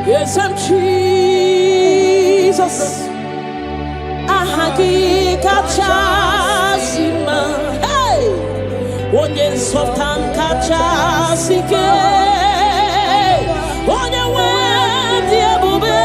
Yes, I'm Jesus. Ahagi kachasima. Hey, onye sultan kachasike. Onye wedi ebube.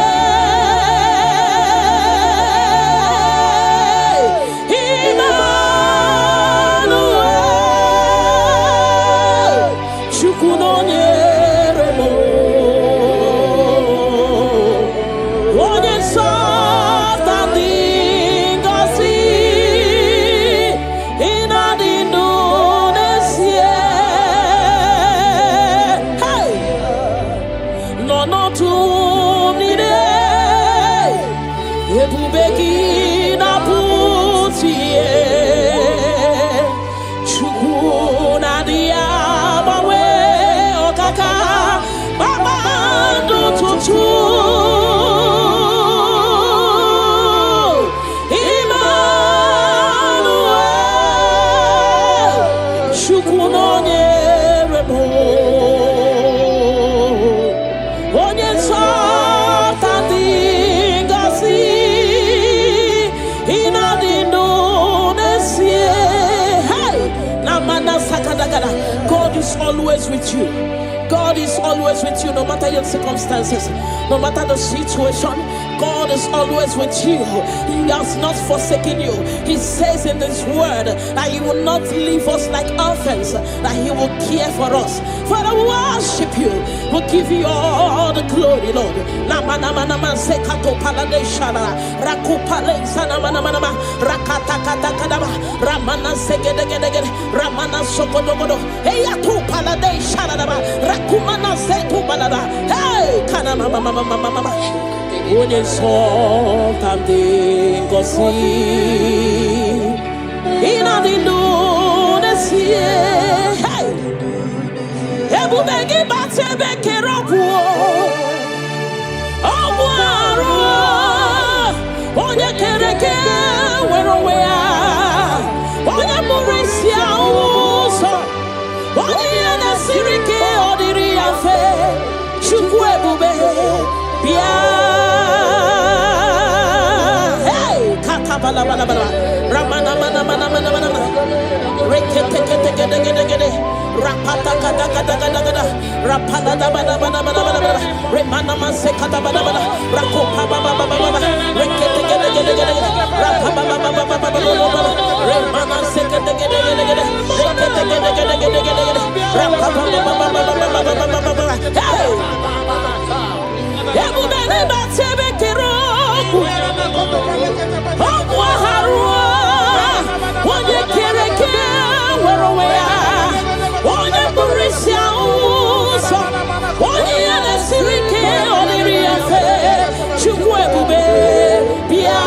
God is always with you. God is always with you, no matter your circumstances, no matter the situation. God is always with you. He has not forsaken you. He says in His word that He will not leave us like orphans, that He will care for us. Father, we worship you. We'll give you all the glory, Lord. Onye something gosi ina dindu nesie hey ebu begi batebe keroku ogwaro onye kereke werowea onye murisia uso onye na sirike odiri afe chukwu ebube bia Ramana mana mana mana mana rekete kete kete kete kete rapata kata kata kata kata rapata da bana bana bana bana remana manse kata bana bana rakopa baba baba baba rekete kete kete kete rapapa baba baba baba remana se kete kete kete kete rekete kete kete kete kete rapapa baba baba baba baba hey ebu bene batebe kero onye kereke werowea onye burisia uso onye yanesirike oniri afe chukwu ebube bia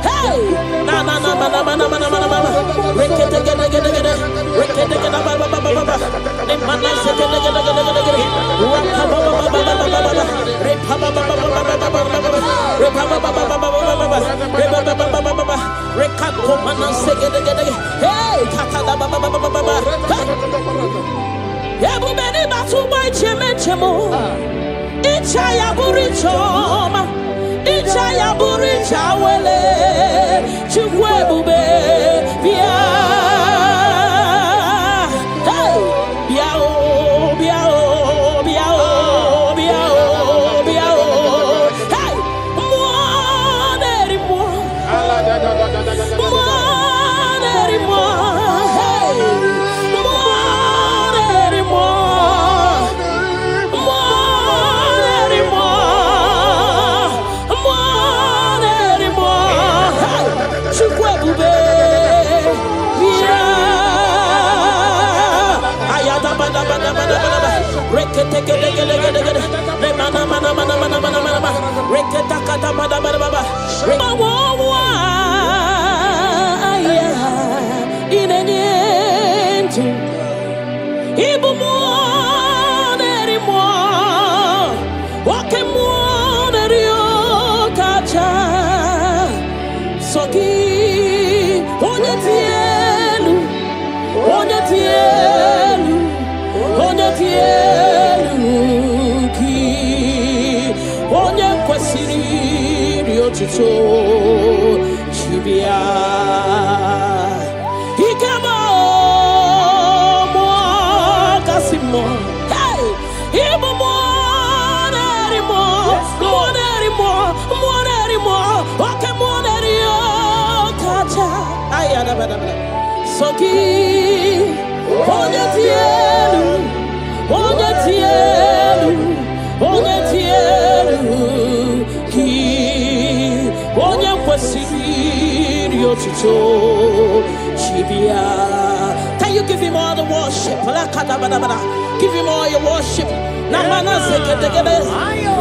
hey na na na mana mana mana mana mana rekete gede gede gede rekete gede baba baba baba ne mana se gede gede gede gede rapa baba baba baba baba repa baba baba baba baba repa baba baba baba repa baba baba baba rekako mana se gede gede hey kaka baba baba baba ebu beni batu boy cheme chemo icha ya burichoma icha ya buricha wele chukwu ebube bia hey bia o bia o bia o bia o bia o hey yotuto chibia ikemo mo kasimo hey ibo mo nerimo okay mo nerio kacha ayada bada soki onye tielu ki onye kwesiri otuto chibia. Can you give him all the worship? Give him all your worship. Namana sekedegede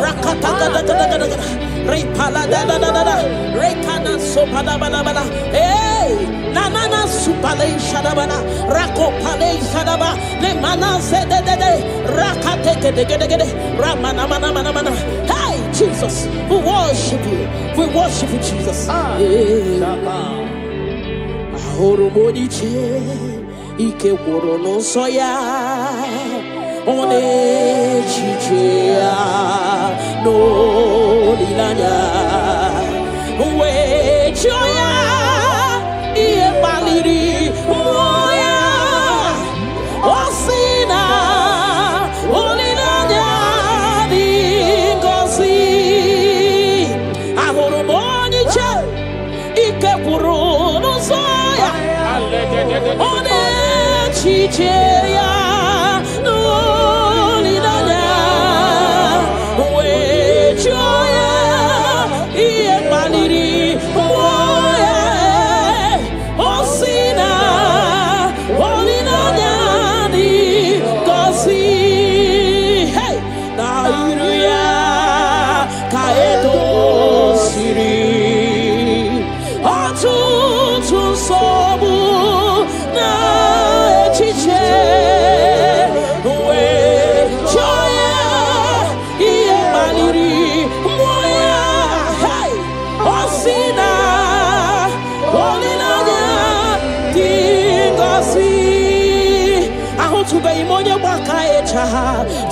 rakata repala rekana sopada hey nanana supale shadabana rakopale shadaba le mana zedede rakate kedegede ramana mana. Hey Jesus, we worship you Jesus. Ahoromoni che ike woro no soya one chichia no lilanya we joya iye baliri moya osina olilanya dingosi ahoromoni che ike woro no soya one chichia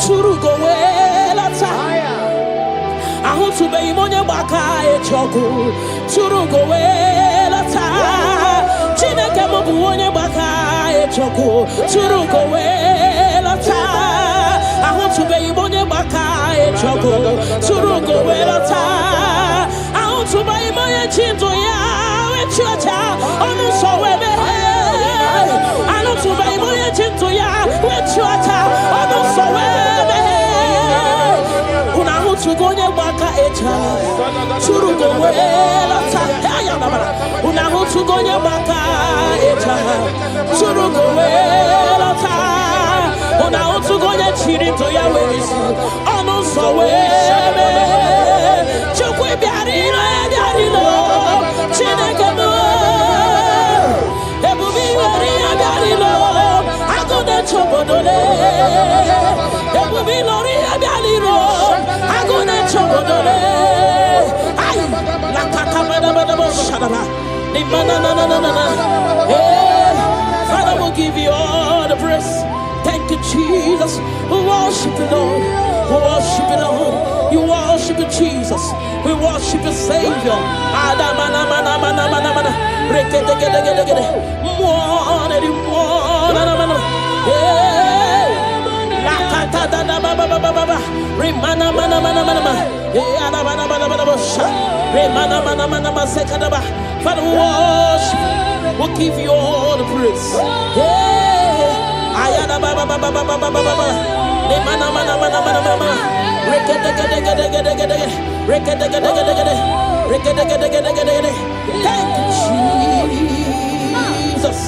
Churugo welata ahutube imonye baka echoku churugo welata chineke mobu onye baka echoku churugo welata ahutube imonye baka echoku churugo welata ahutube imonye chinto ya wechuacha onu sowebe ahutube imonye chinto ya wechuacha onu sowebe Unahutugonye baka echa churugo welata unahutugonye baka echa churugo welata unahutugonye chirito ya welisi onu sowebe chukwe biarino chineke mo ebubi wari biarino agode chobodole ebubi lori biarino agode chobodole ay la kakamada shadaba ni manana Father will give you all the praise. Thank you Jesus. We worship you Lord. We worship you Lord. You worship you Jesus. We worship you Savior. Adamana mana rekete Remana Father, we worship. We'll give you all the praise. Ayana baba. Thank you, Jesus.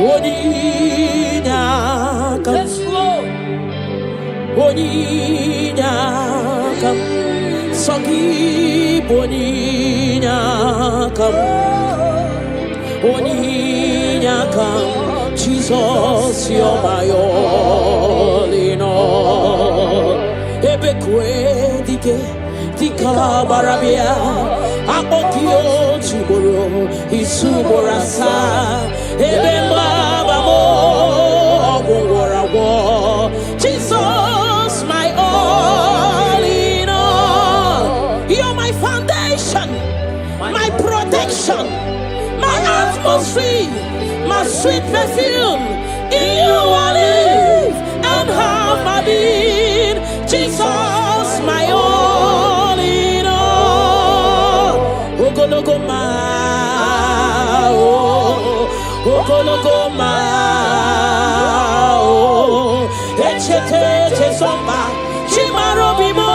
Oninyakam. Yes, Lord. Oninyakam. Sogi Boninyakam. Oninyakam. Jesus, you're my all in all. Ebekwe dike dika barabia. Akokio chiboro isuborasa. Jesus, my all in all. You're my foundation, my protection, my atmosphere, my sweet perfume. In you I live and have my being. Jesus, my all in all. Lokogoma, Lokogoma, Echete Chesomba, Chimarobimo.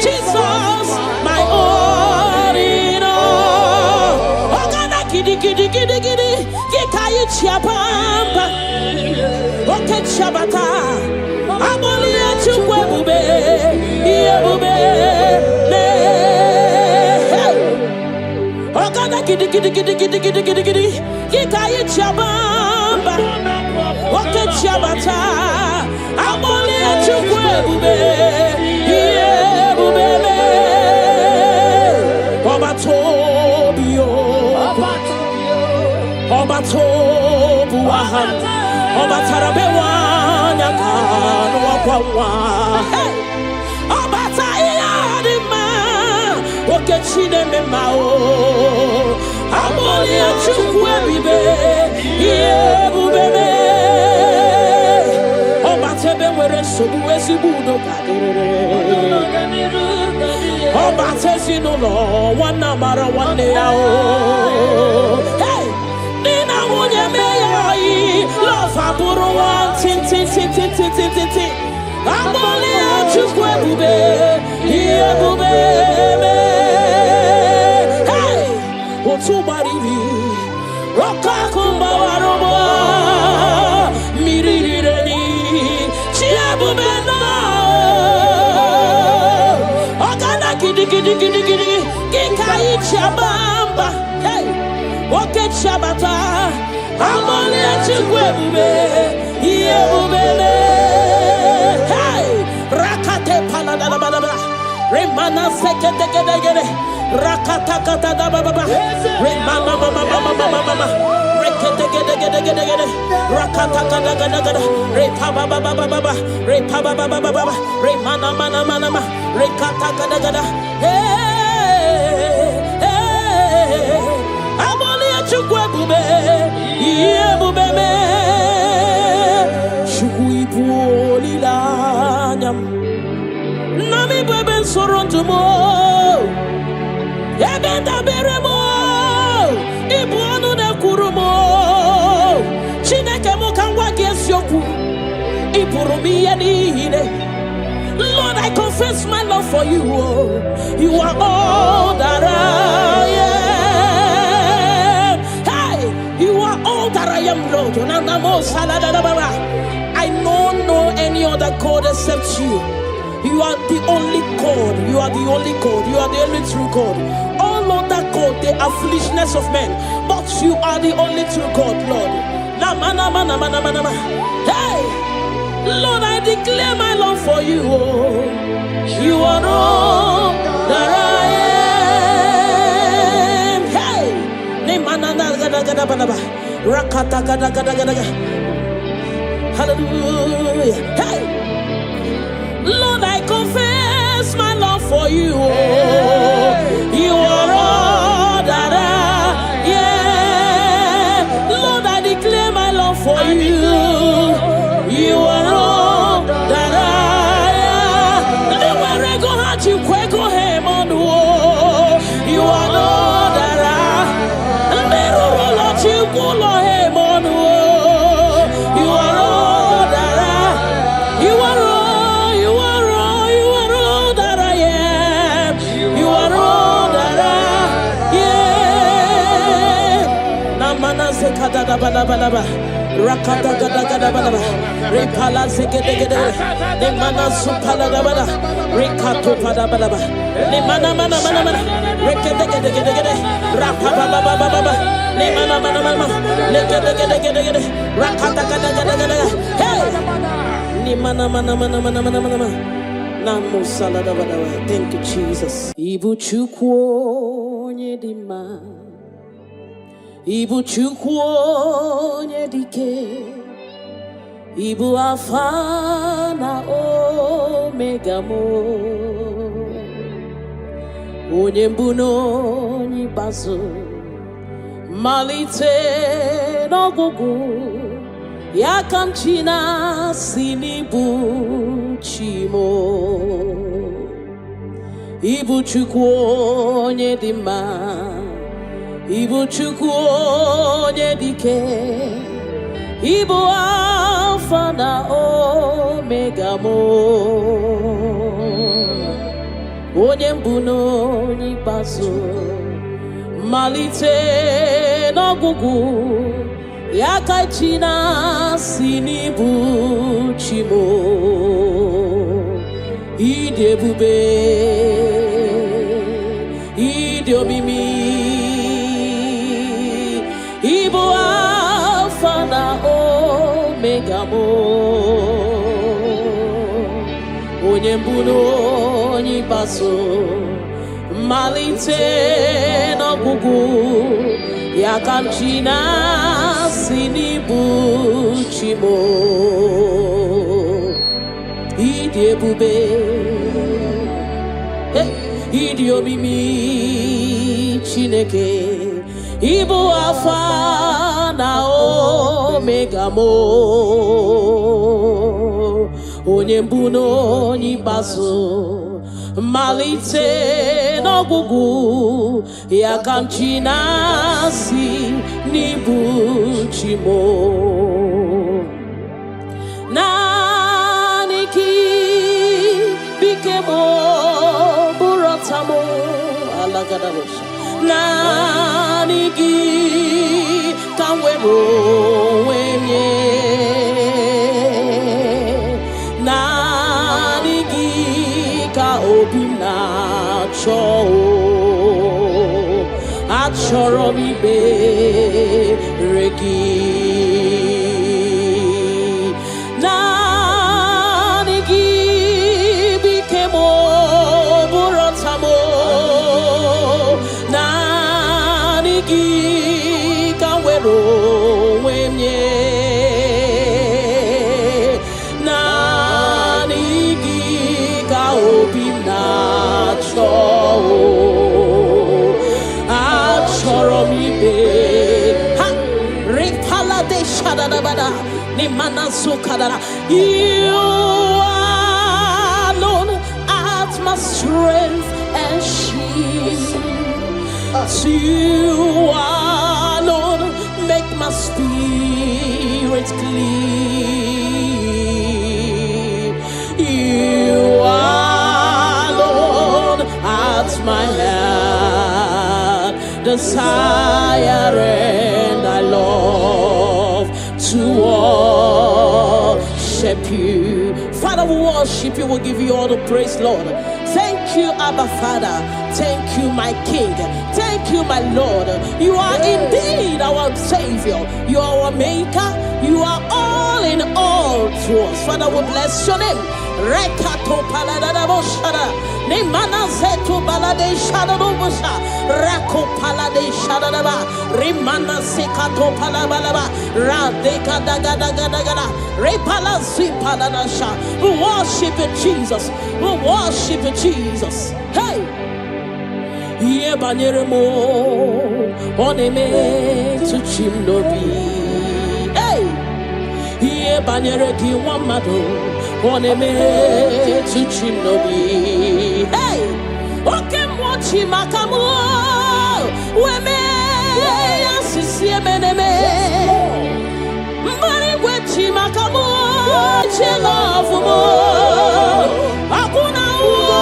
Jesus, my all in all. Ogana kidi kidi kidi kidi, Gikayi Chiapamba, Oke Chabata, Aboli Chukwe Yebube, Ogana kidi kidi kidi kidi kidi kidi kidi, Gikayi Chabamba, Oke Chabata, Aboli Chukwe Yebube, Obatobio, Obatobuahan, Obatarabewa, Yakano Wawa, Obatayadima, Okechine Memao, Amolia Chukwebibe, Yebube, Obatebe were Subuesibudo, Obatesino, one number one day. Hey! Nina Munya May, love Aburu one, tin. Amolia Chukwebibe, Yebube. Hey! Otubaribi, Rokakumba Warobo, Mirireni, Chiabubena, Ogana Kidi, Gikai Chabamba, hey, Oke Chabata, Amolia Chukwebibe, Yebube, hey, Rakate Paladababa, Remana Sekete. Rakatakata da baba, remama mama, rekete rakataka da, repaba baba, remana mana, rekataka da, hey, Amolia Chukwebibe, Yebube, Chukwipulilanyam, Nami Beben Sorontumo. Ebenda beremo, ibuanu na kurumo. Chineke mukangwa gesyoku, ipurumi yanine. Lord, I confess my love for you. You are all that I am. Hey, you are all that I am, Lord. I don't know any other God except you. You are the only God. You are the only God. You are the only true God. All other God, they are foolishness of men. But you are the only true God, Lord. Hey, Lord, I declare my love for you. You are all that I am. Hey, hallelujah. Hey. Lord, I confess my love for you. You are all that I am. Lord, I declare my love for you. You are all that I am. Never go hard, you kweko him on the wall. You are all that I am. Never roll you go him on the wall. You are all that I am. You are all. balabalaba. Rakata gada gada balaba. Repala zegedegede. Ne mana supala bala. Rekato pada balaba. Ne mana mana mana mana. Rekedegedegede. Rapaba baba baba. Ne mana mana mana. Legedegedegede. Rakata gada gada gada. Hey. Ne mana mana mana mana mana mana. Namo salada bala. Thank you, Jesus. Ibu chukwu nyedima. Ibu chukwu nyedike. Ibu Alpha na Omega mo. Onye mbụ n'onye ikpeazụ. Malite n'ọgwụgwụ. Ya ka m chi na-asị n'ibu chi mo. Ibu chukwu onye dị mma. Ibu chukwu onye dike. Ibu Alpha na Omega mo. Onye mbụ n'onye ikpeazụ. Malite n'ọgwụgwụ. Ya ka chi na-asị n'ibu chi mo. Ịdị ebube. Ịdị omimi. Ibu Alpha na Omega mo. Onye mbụ n'onye ikpeazụ. Malite n'ọgwụgwụ. Ya ka m chi na-asị n'ibu chi mo. Ịdị ebube. Ịdị omimi Chineke. Ibu Alpha na Omega mo. Onye mbụ n'onye ikpeazụ. Malite n'ọgwụgwụ. Ya ka m chi na-asị n'ibu chi mo. Naanị gị bike mo bụrụ ọta mo. Alagadabosha. Naanị gị ka m were onwe nye. Naanị gị ka obi m na-achọ. Achọrọ m ikpere gị. Naanị gị bike m bụrụ ọta m. Naanị gị ka m were onwe m nye. Naanị gị ka obi m na-achọ. Achọrọ m ikpe. Ha! Repala de shadadabada. Ni mana sukadara. You alone art my strength and shield. You alone make my spirit clean. You alone art my heart desire, and I love to worship you. Father, we worship you. We'll give you all the praise, Lord. Thank you, Abba Father. Thank you, my King. Thank you, my Lord. You are indeed our Savior. You are our Maker. You are all in all to us. Father, we bless your name. Rekato paladadaboshara. Nemana zetu balade shadadobosha. Rako palade shadadaba. Rimana sekato palabalaba. Radeka dagadagada. Repala zipaladasha. We worship you, Jesus. We worship you, Jesus. Hey! Ye banyeremo oneme to chimnobi. Hey! Ye banyere ki wamado oneme to chimnobi. Hey! Oke mwachi makamu weme yasisi emeneme. Mbari wechi makamu chelofu mo. Akuna uo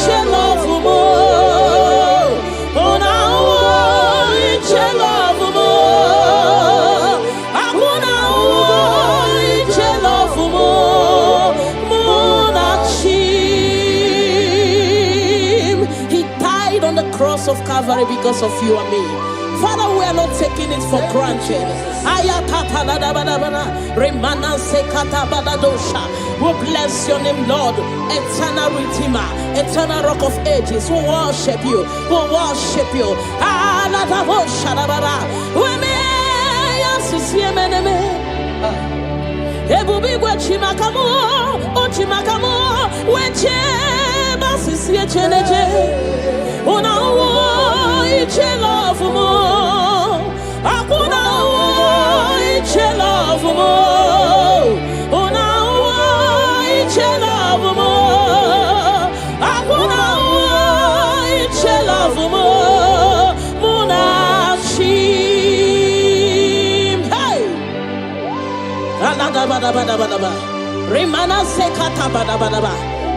chelofu mo. Ona uo chelofu mo. cross of Calvary because of you and me. Father, we are not taking it for granted. We bless your name, Lord. Eternal Redeemer, eternal Rock of Ages. We worship you. We worship you.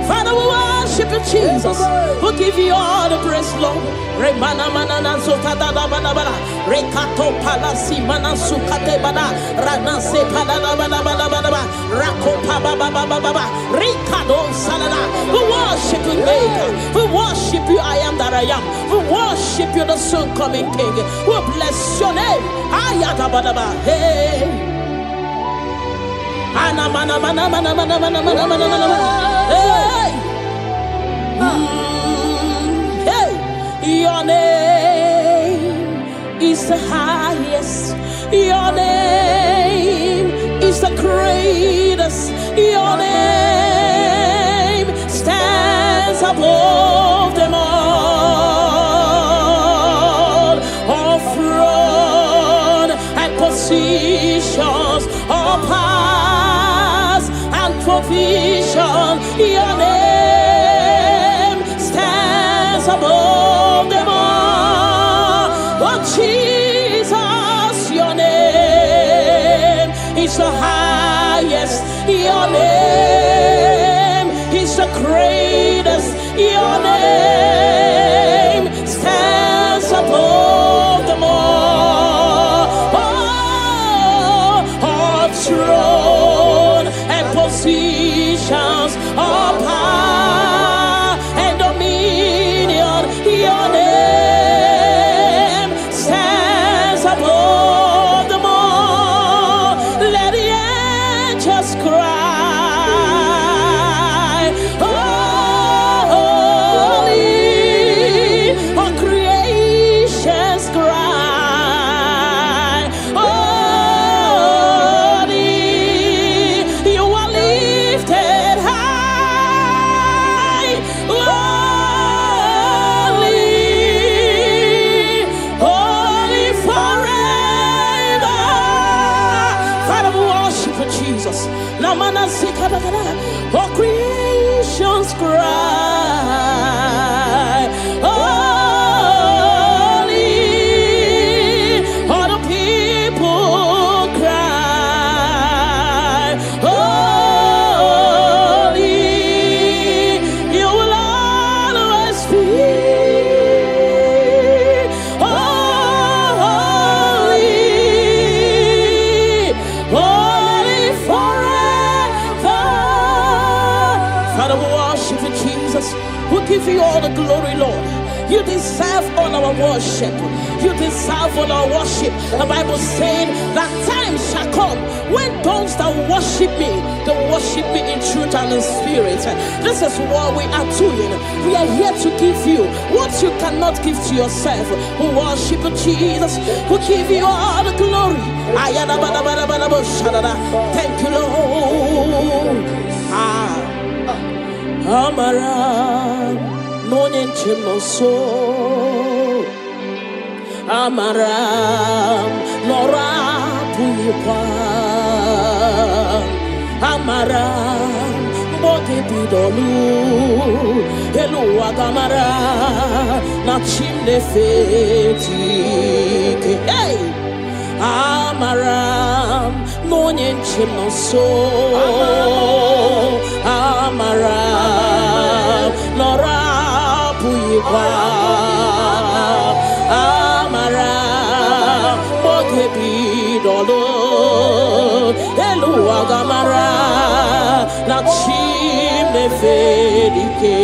Father, we worship you, Jesus. We give you all the praise, Lord. Remana manana sokata da bana bana. Rekato palasi mana sukate bana. Rana se palana bana bana bana. Rako pa ba ba ba ba ba. Rikado salana. We worship you, Maker. We worship you, I am that I am. We worship you, the soon coming King. We bless your name. Ayata bana ba. Hey. Ana mana mana mana mana mana mana mana mana. Hey. Hey. Your name is the highest. Your name is the greatest. Your name stands above them all. All throne and positions, all powers and provision. Your name stands above them all. Oh Jesus, your name is the highest. Your name is the greatest. Your name stands above them all. All throne and positions, all power and dominion. Your name stands above them all. Let the angels cry, holy. All creations cry, holy. You are lifted high, holy, holy forever. Father, we worship you, Jesus. Namana sikadagada. All creations cry, holy. All the people cry, holy. You will always be holy, holy forever. Father, we worship you, Jesus. We give you all the glory, Lord. You deserve all our worship. You deserve all our worship. The Bible said that time shall come when those that worship me, they worship me in truth and in spirit. This is what we are doing. We are here to give you what you cannot give to yourself. We worship you, Jesus. We give you all the glory. Thank you, Lord. Amara, Monie Chimoso. Amara, Nora Puipa. Amara, Bote Bidolu. Hello, Agamara, Nachimne Feti. Hey! Amaram, Monie Chimoso. Amaram, Nora Puipa. Amaram, Bote Bidolu. Hello, Agamara, Nachimne Feti.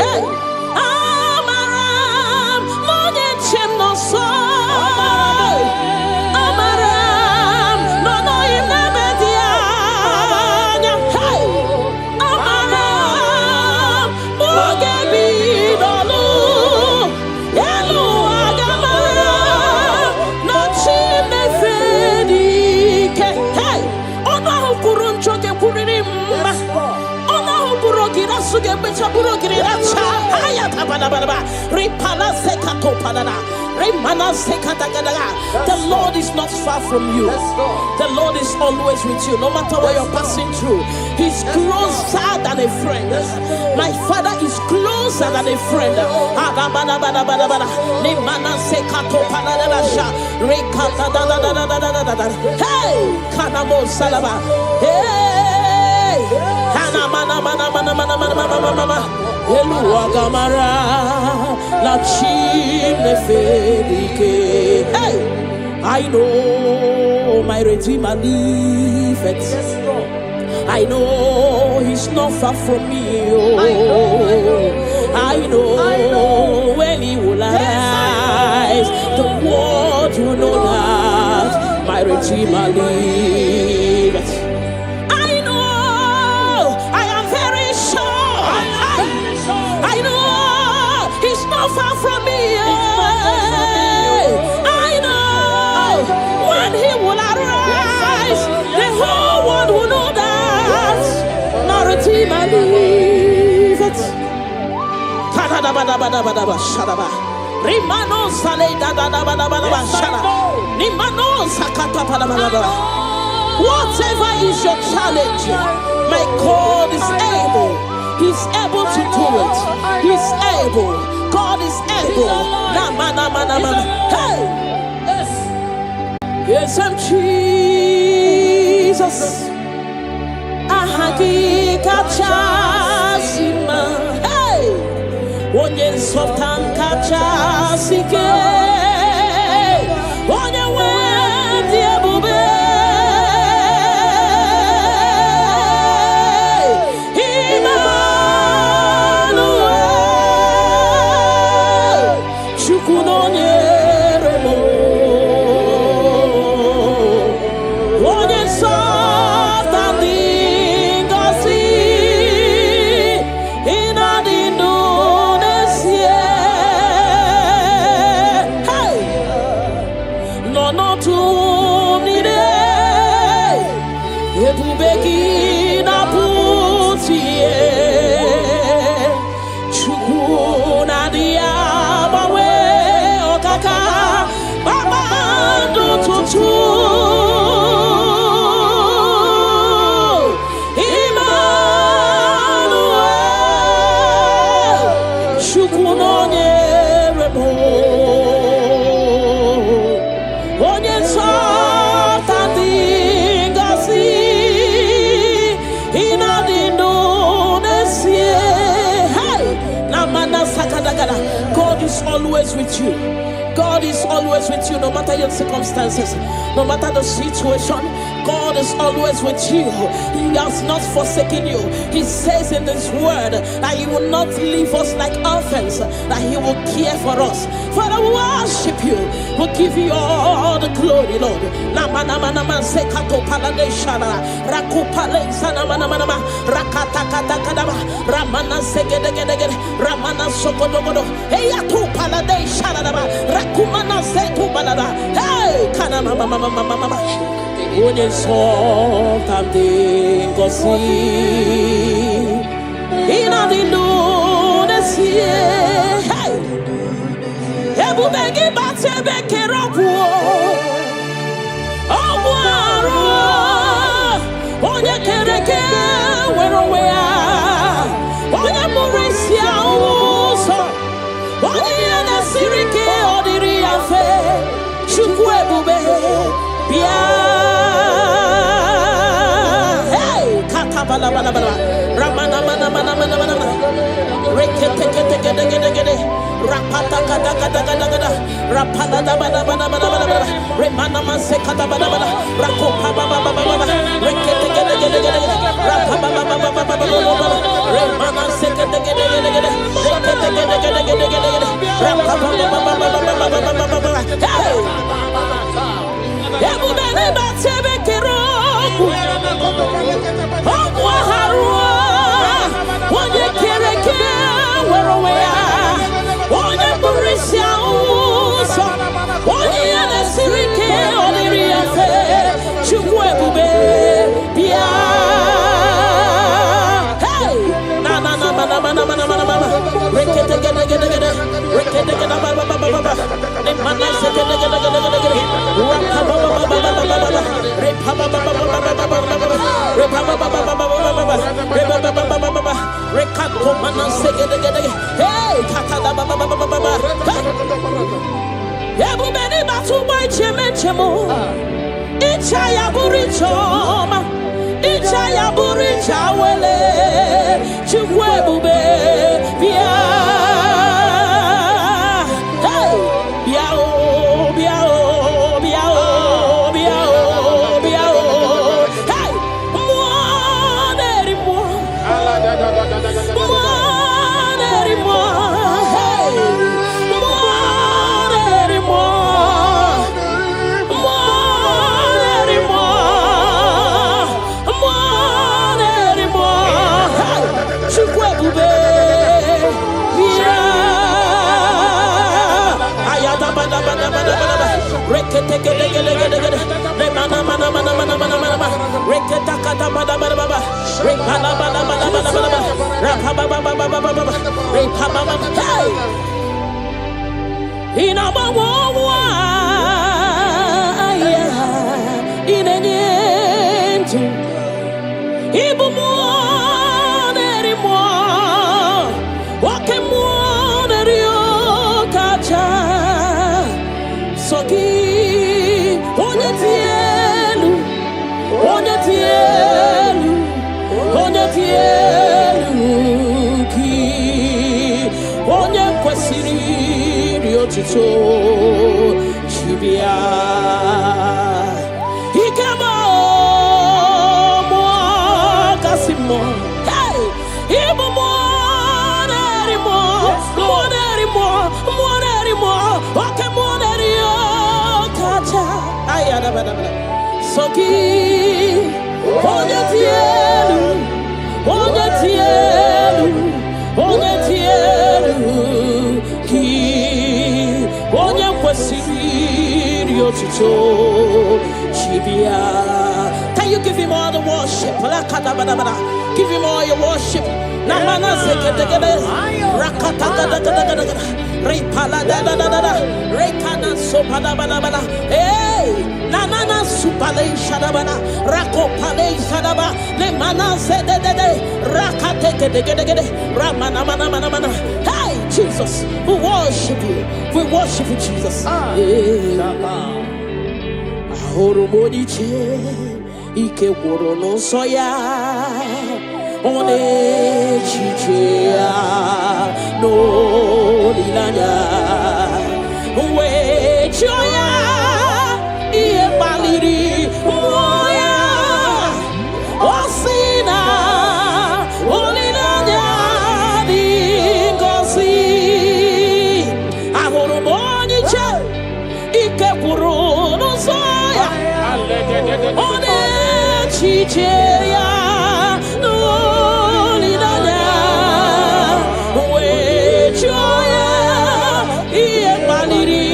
Hey! Amaram. The Lord is not far from you. The Lord is always with you, no matter what you're passing through. He's closer than a friend. My Father is closer than a friend. Hey, Kanamo Salaba. Hey, Eluagamara, la chine felike. Hey, I know my Redeemer liveth. I know He's not far from me. Oh, I know when He will arise, the world will know that my Redeemer liveth. I know, I am very sure. I know He's not far from me. I know when He will arise, the whole world will know that my Redeemer liveth. Rimano sale da da da ba da ba da ba shara. Nimano sakata pa da ba da ba. Whatever is your challenge, my God is able. He's able to do it. He's able. God is able. Na ma na ma na ma. Hey. Yes, I'm Jesus. Ahagi kachasima. Hey. Onye sultan kachasike. Onye wendi ebube. God is always with you. God is always with you, no matter your circumstances, no matter the situation. God is always with you. He has not forsaken you. He says in His word that He will not leave us like orphans, that He will care for us. Father, we worship you. We'll give you all the glory, Lord. Hey, Onye sota dingosi ina dindonesie. Hey, ebubegi batebe kerokuo omwaro onye kereke werowea onye murisia uso onye nesirike odiri afe chukwu ebube bia. Bala bala bala ramana mana mana mana mana rekete kete kete kete kete rapata kata kata kata kata rapala da bala bala bala bala remana mase kata bala bala rakopa baba baba baba rekete kete kete kete rapapa baba baba baba baba remana se kete kete kete kete rekete kete kete kete kete rapapa baba baba baba baba baba hey ebu bele batebe kero onye kereke werowea onye burisia uso onye nesirike oliri afe chukwu ebube bia. Hey na na na na na na na na na rekete gede gede gede Hey, everybody back to my chemo. Ichaya burichoma, Ichaya burichawele, Chukwe bia. Hey, biao, biao, biao, biao, biao. Hey, one anymore. One anymore. Hey, one anymore. One anymore. One anymore. Hey, Chukwe bube. Chibia, he came on more Casimo. Hey, even more anymore, more anymore, more anymore. Okay, more anymore. Kacha, ayada, Soki, Onyetielu, Onyetielu, Onyetielu, Ki. Can you give him all the worship? Give him all your worship. Hey, Nanana Supale Shadabana, Rako Pale Shadaba, Lemana Zedede, Rakate, Ramana Mana. Hey, Jesus, we worship you. We worship you, Jesus. Ahoro Moniche, Ike Worono Soya, One Chichea, no Lilanya, We Joya. Baliri, Moya, Osina, Olina, Dingosi, Ahoro Moniche, Ike Puruno Soya, One Chichea, no Lina, We Joya, Ie Baliri,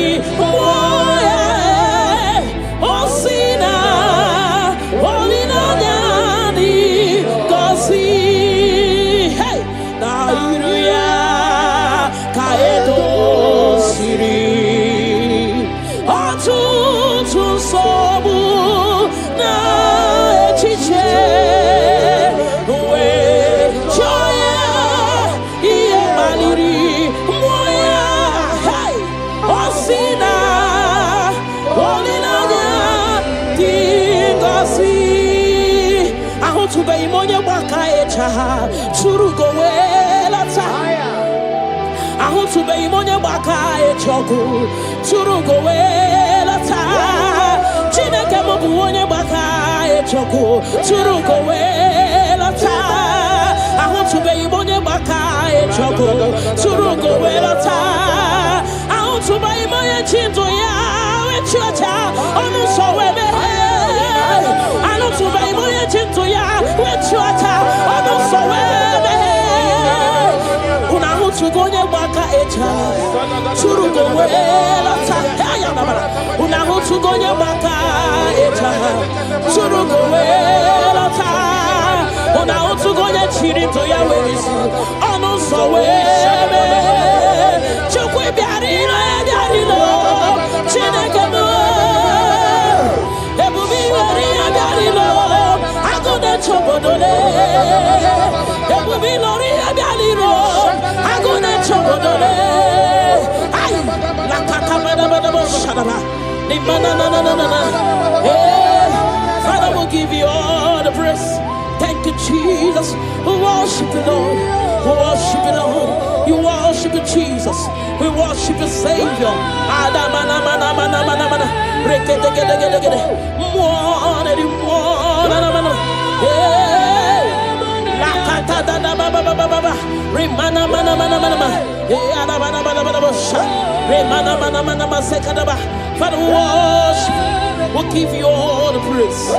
Chobodole, Ebubi Lori Abialiro. Father, we'll give you all the praise. Thank you, Jesus. We worship you, Lord. We worship you, Lord. You worship you, Jesus. We worship you, Savior. Father, we worship. We'll give you all the praise.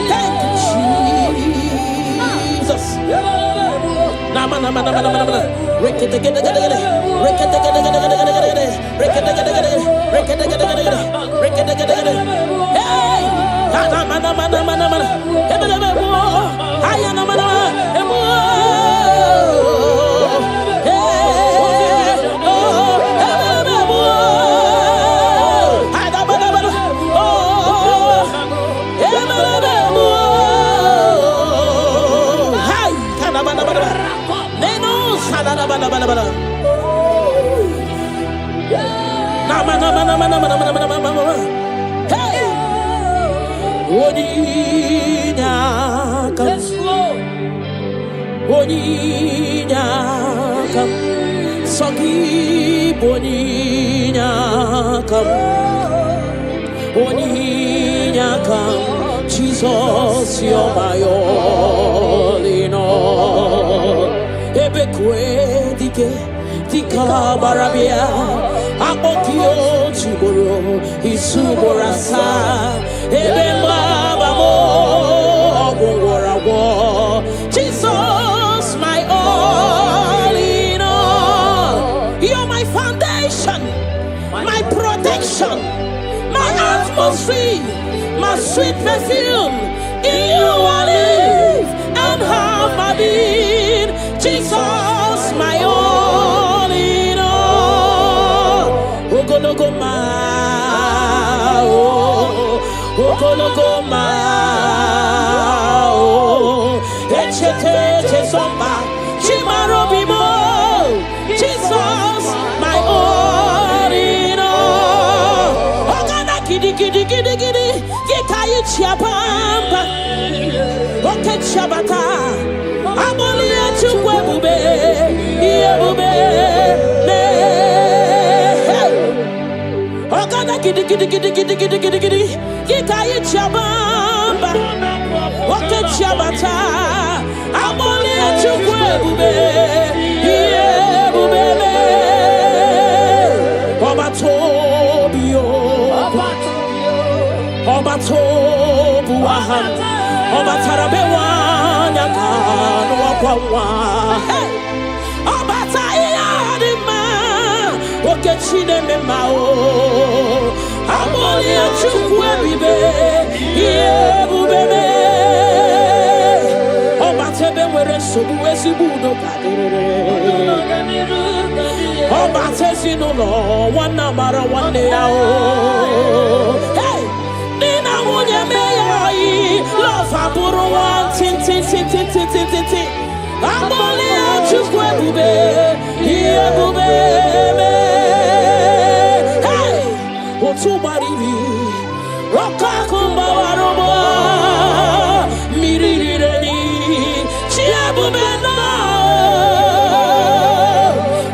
Thank you, Jesus. Jesus, you're my all in all. Tika barabia, Akokio Chiboro, Isuborasa, Jesus, my all in all. You're my foundation, my protection, my atmosphere, my sweet perfume. In you I live and have my being. Jesus, my all in all. Lokogoma, Lokogoma, Echete Somba, Chimarobimo. Jesus, my all in all. Ogana kidi kidi kidi kidi, Yekayi Chiapamba, Oke Chabata. Amolia Chukwebube, Yebube, Ogana Gidi Gidi Gidi Gidi Gidi Gidi Gidi, Yikayi Chabamba, Oke Chabata, Amolia Chukwebube, Yebube, Obatobio, Obatobuahan, Obatarabewa. Hey, Obatayadima, Okechine Memao, Amolia Chukwebe, Yebube, Obatebe were Subuesi Budo, Obatesino, one number one day. Hey, Nina Munyame, love Aburo one, tin. Amolia Chukwebe, Yebube, hey, Otubaribi, Rokakumba Waroba, Mirireni, Chiabubena,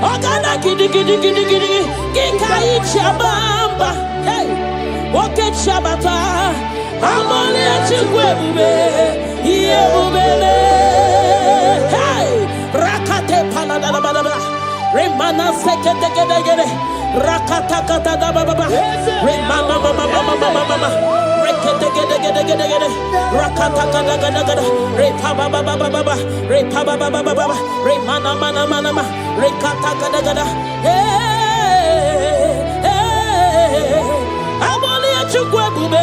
Ogana Gidi Gidi Gidi Gidi, Gikai Chabamba, hey, Oke Chabata, Amolia Chukwebe, Yebube. Remana sekete gede rakata kata da baba remana mama rekete gede rakata kata gada repa baba remana mana rekata gada Amolia Chukwebube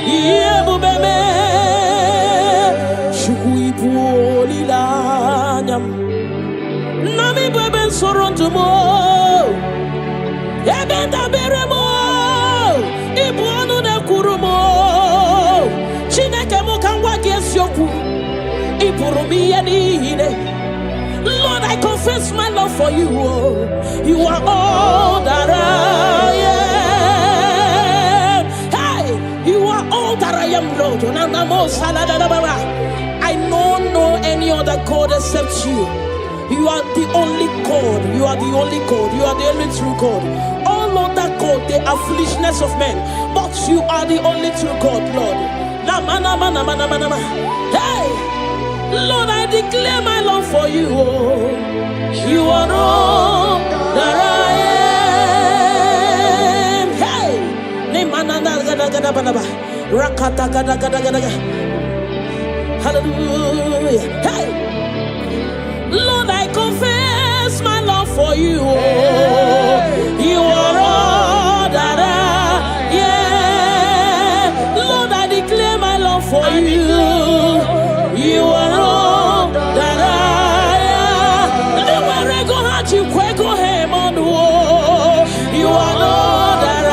Yebube Chukwuibu lilanyam Nami beben sorontumo, ebenda beremo, ibuanu ne kurumo. Lord, I confess my love for you. You are all that I am. Hey, you are all that I am, Lord. I don't know any other God except you. You are the only God. You are the only God. You are the only true God. All other God, they are foolishness of men. But you are the only true God, Lord. Hey, Lord, I declare my love for you. You are all that I am. Hey, hallelujah. Hey, Lord, I confess my love for you. You are all that I am. Lord, I declare my love for you. You are all that I am. Never go hard, you go him on the wall. You are all that I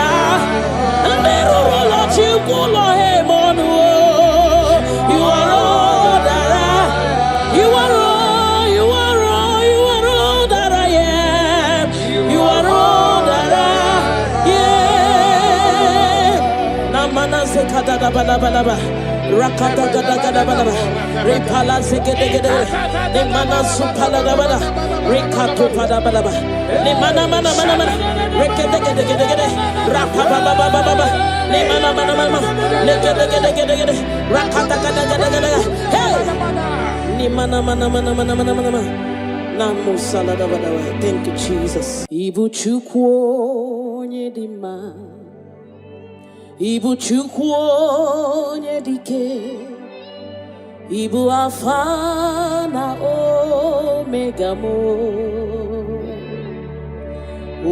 am. Never let you go him on the wall. You are all that I am. You are all. Rakata gada gada bada repala zegede gede ne mana supala da bada rekato pada bada ne mana mana mana mana rekede gede gede gede rapa baba baba baba ne mana mana mana ne gede gede gede gede rakata gada gada gada hey ne mana mana mana mana mana mana na musala da bada. Thank you, Jesus. Ibu chukwu nyedima Ibu chukwu onye dike Ibu alfa na omega mo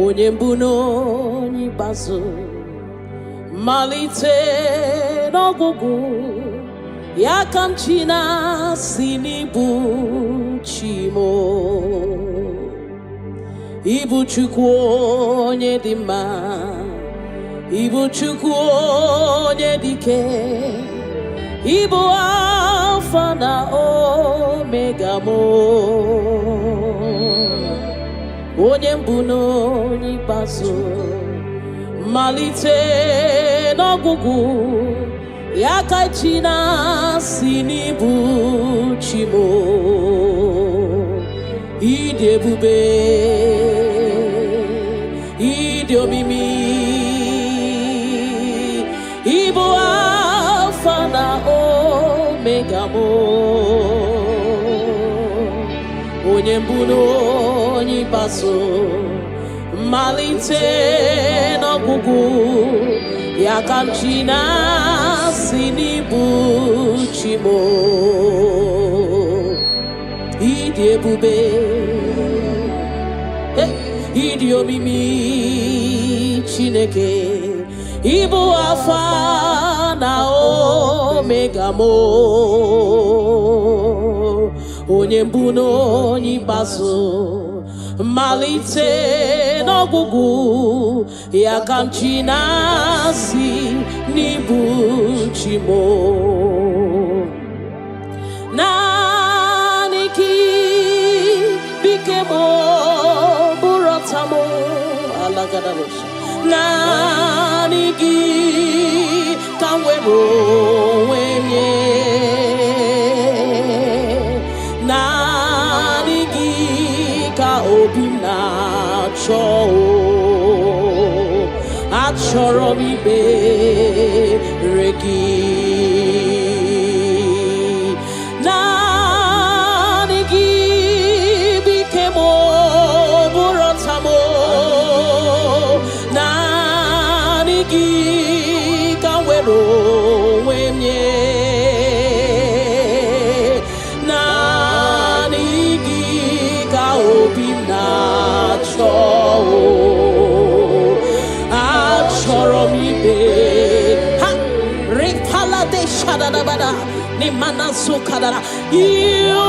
Onye mbu n'onye ikpeazụ malite n'ọgwụgwụ ya ka m chi na-asị n'ibu chi mo Ibu chukwu onye dị mma Ibu chukwu onye dike Ibu alfa na omega mo Onye mbu n'onye ikpeazụ malite n'ọgwụgwụ ya ka chi na-asị n'ibu chi mo Ịdị ebube ịdị omimi Ibu alfa na omega mo Onye mbu n'onye ikpeazụ malite n'ọgwụgwụ ya ka m chi na-asị n'ibu chi mo Ịdị ebube ịdị omimi Chineke Ibu alfa na omega mo Onye mbu n'onye ikpeazụ malite n'ọgwụgwụ ya ka m chi na-asị n'ibu chi mo naanị gị bike mo bụrụ ọta mo alagadabosha naanị gị ka m were onwe m nye naanị gị ka obi m na-achọ achọrọ m ikpere gị naanị gị bike m bụrụ ọta m naanị gị ka m were onwe m nye naanị gị ka obi m na-achọ achọrọ m ibe ha ripala de shadadabada ni mana sukadara you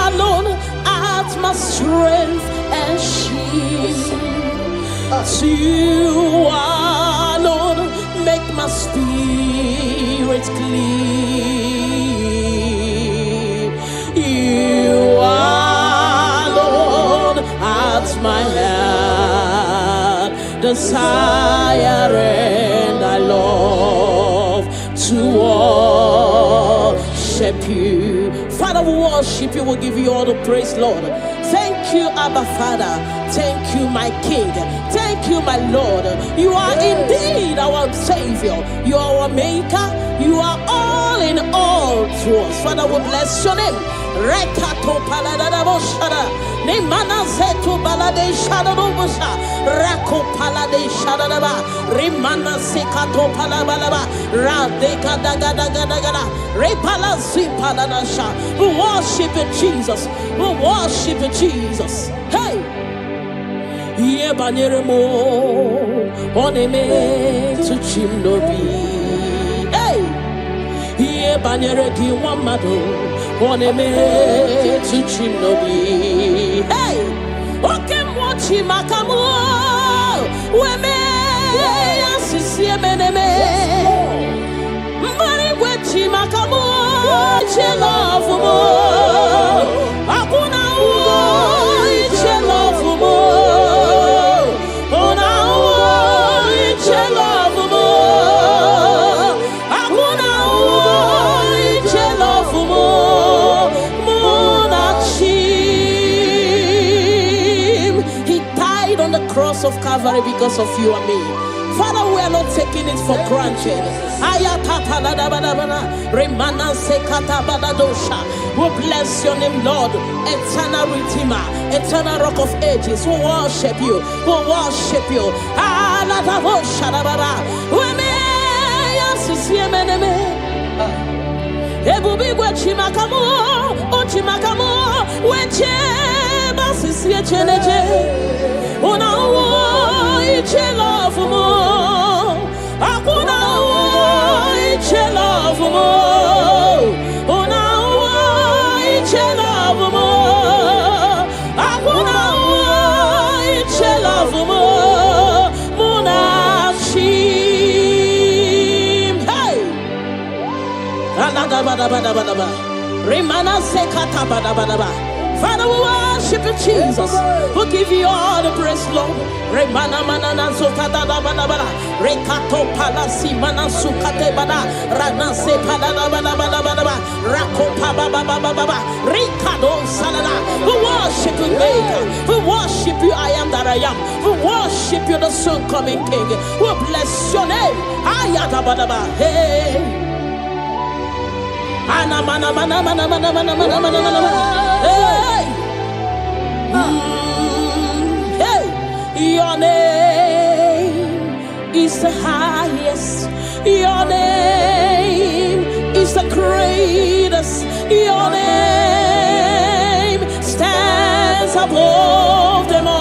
alone art my strength and shield you alone make my spirit clean desire and I love to worship you. Father, we worship you. We'll give you all the praise, Lord. Thank you, Abba Father. Thank you, my King. Thank you, my Lord. You are indeed our Savior. You are our Maker. You are all in all to us. Father, we bless your name. Rekato paladadaboshara. Nemana zetu balade shadadobosha. Rako palade shadadaba. Rimana sekato palabalaba. Radeka dagadagada. Repala zipaladasha. We worship you, Jesus. We worship you, Jesus. Hey! Ye banyeremo oneme to chimnobi. Hey! Ye banyere ki wamado oneme to chimnobi. Hey! Oke mochi makamu weme asisi meneme. Mari wechi makamu chelofumo. Akuna chelofumo. Cross of Calvary because of you and me. Father, we are not taking it for granted. We bless your name, Lord. Eternal Redeemer, eternal Rock of Ages. We worship you. We worship you. Una iche love mo, akuna iche love mo. Una iche love mo, akuna iche love mo. Munachim, hey. Alada bada bada bada bada. Remana sekata bada bada bada. Father, we worship you, Jesus. We'll give you all the praise, Lord. Remana manana sokata da bana bana. Rekato palasi mana sukate bana. Rana se palana bana bana bana bana. Rako pa ba ba ba ba ba ba. Rikado salala. We worship you, Maker. We worship you, I am that I am. We worship you, the soon coming King. We bless your name. Ayata bana ba. Hey. Ana mana mana mana mana mana mana mana mana. Hey. Hey. Your name is the highest. Your name is the greatest. Your name stands above them all.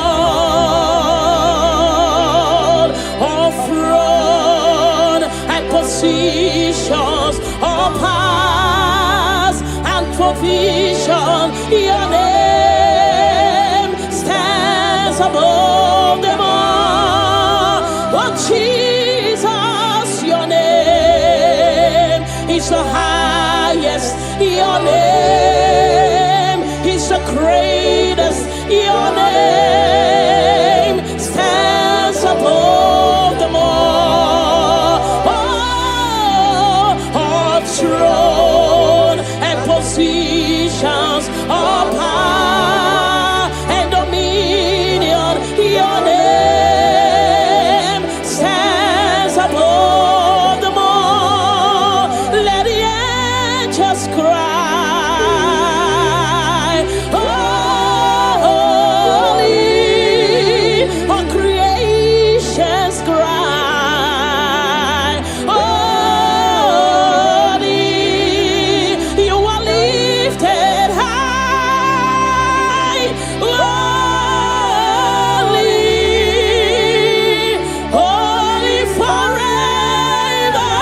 All throne and positions, all powers and provision. Your name stands above them all. Oh Jesus, your name is the highest. Your name is the greatest. Your name stands above them all. Oh, all throne and positions, all power and dominion. Your name stands above them all. Let the angels cry, holy, all creations cry, holy, you are lifted high, holy, holy forever.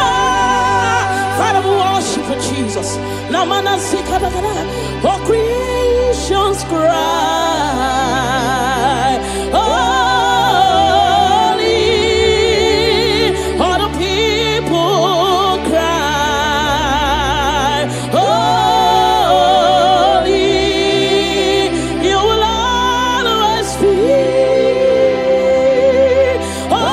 Father, we worship you, Jesus. Namana sikadagada, all creations cry, holy, all the people cry, holy, you will always be, holy,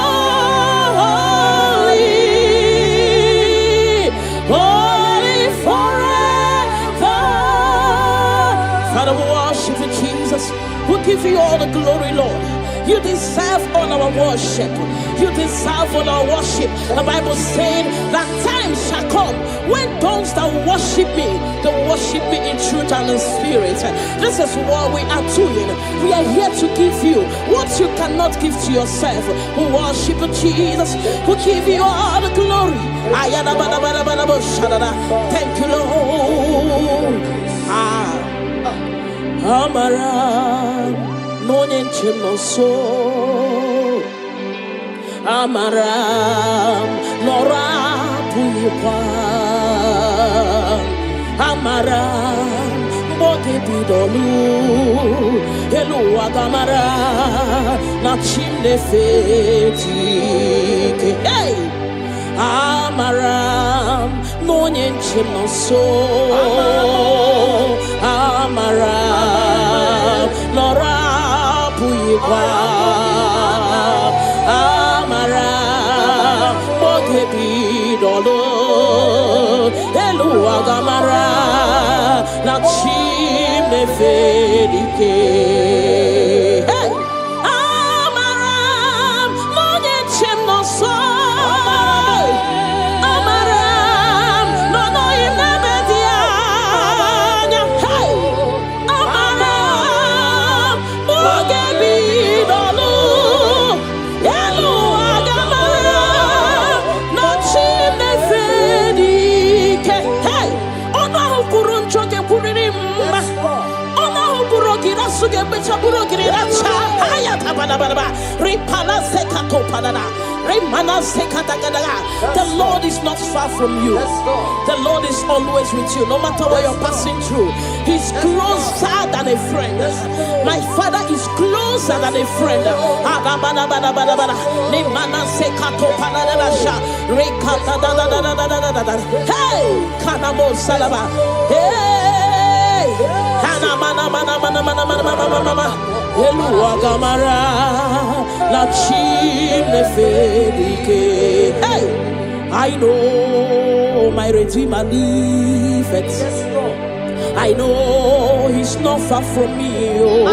give you all the glory, Lord. You deserve all our worship. You deserve all our worship. The Bible said that time shall come when those that worship me, they worship me in truth and in spirit. This is what we are doing. We are here to give you what you cannot give to yourself. We worship Jesus. We give you all the glory. Thank you, Lord. Amara Monie Chimoso Amara Nora Puipa Amara Bote Bidolu Hello Agamara Na Chimne Feti Hey Amara Monie Chimoso Amara Nora Puipa Amara Bogebi Dolo Elu Agamara Na Chime Fedike Hey Amara Monie Chimoso The Lord is not far from you. The Lord is always with you, no matter what you're passing through. He's closer than a friend. My Father is closer than a friend. Hey, Kanamo Salaba. Hey, Elua Gamara La Chime Fedike. Hey, I know my Redeemer liveth. I know he's not far from me. Oh,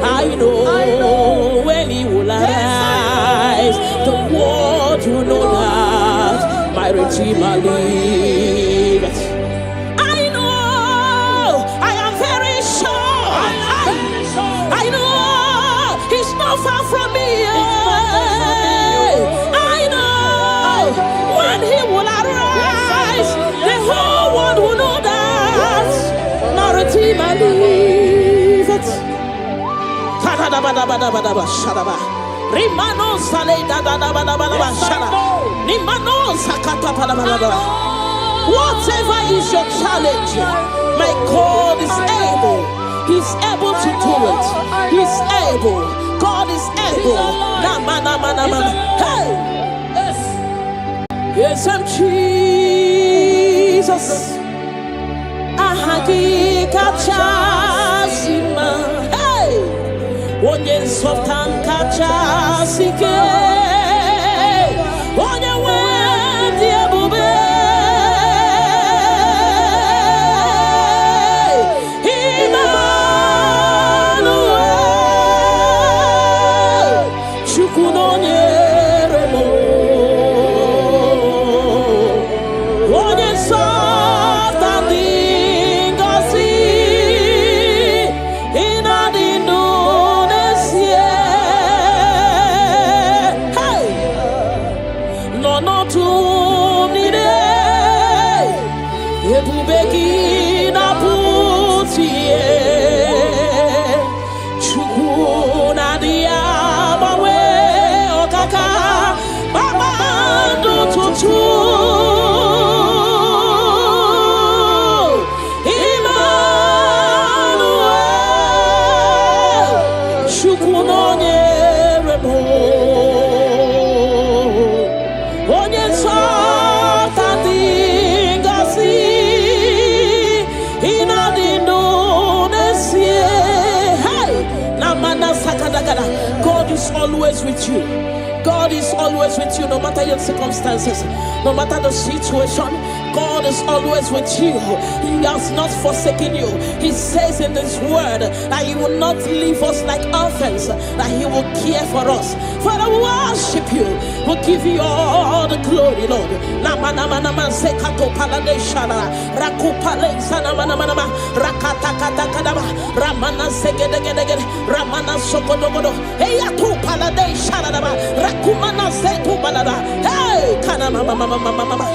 I know when he will arise, the world will know that my Redeemer liveth. Far from me, I know when he will arise, the whole world will know that my Redeemer liveth. Whatever is your challenge, my God is able. He's able to do it. He's able. God is able. Hey! Yes, I'm Jesus. Ahagi kachasima. Hey! Onye softan kachasike. Onye wendi ebube. God is always with you. God is always with you, no matter your circumstances, no matter the situation. God is always with you. He has not forsaken you. He says in His word that He will not leave us like orphans, that He will care for us. Father, we worship you. We give you all the glory, Lord. Ramana segedegedegede, Ramana sokodogodo, Eyatu palade sharadaba, Rakumana setu balada, hey, kana mama.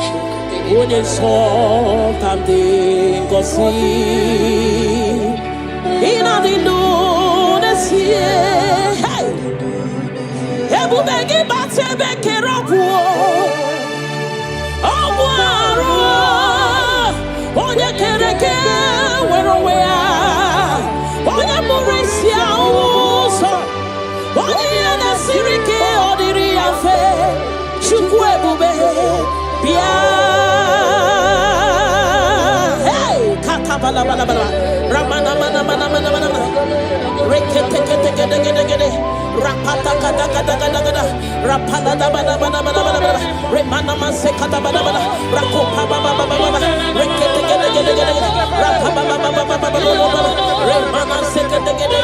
Une so tamde gosi, ina di lune sie, hey, ebu begi bate beke robuo, obuaro, onye kereke werowea. Onye Mauricia uso, onye na sirike odiri afe, chukwe bube, bia. Hey, kakabala bala bala, ramana mana, rekete gede, rapata kada, rapala da bala, remana mase kada bala, rakopa baba, rekete gede, rapaba baba. Remana sekete gede,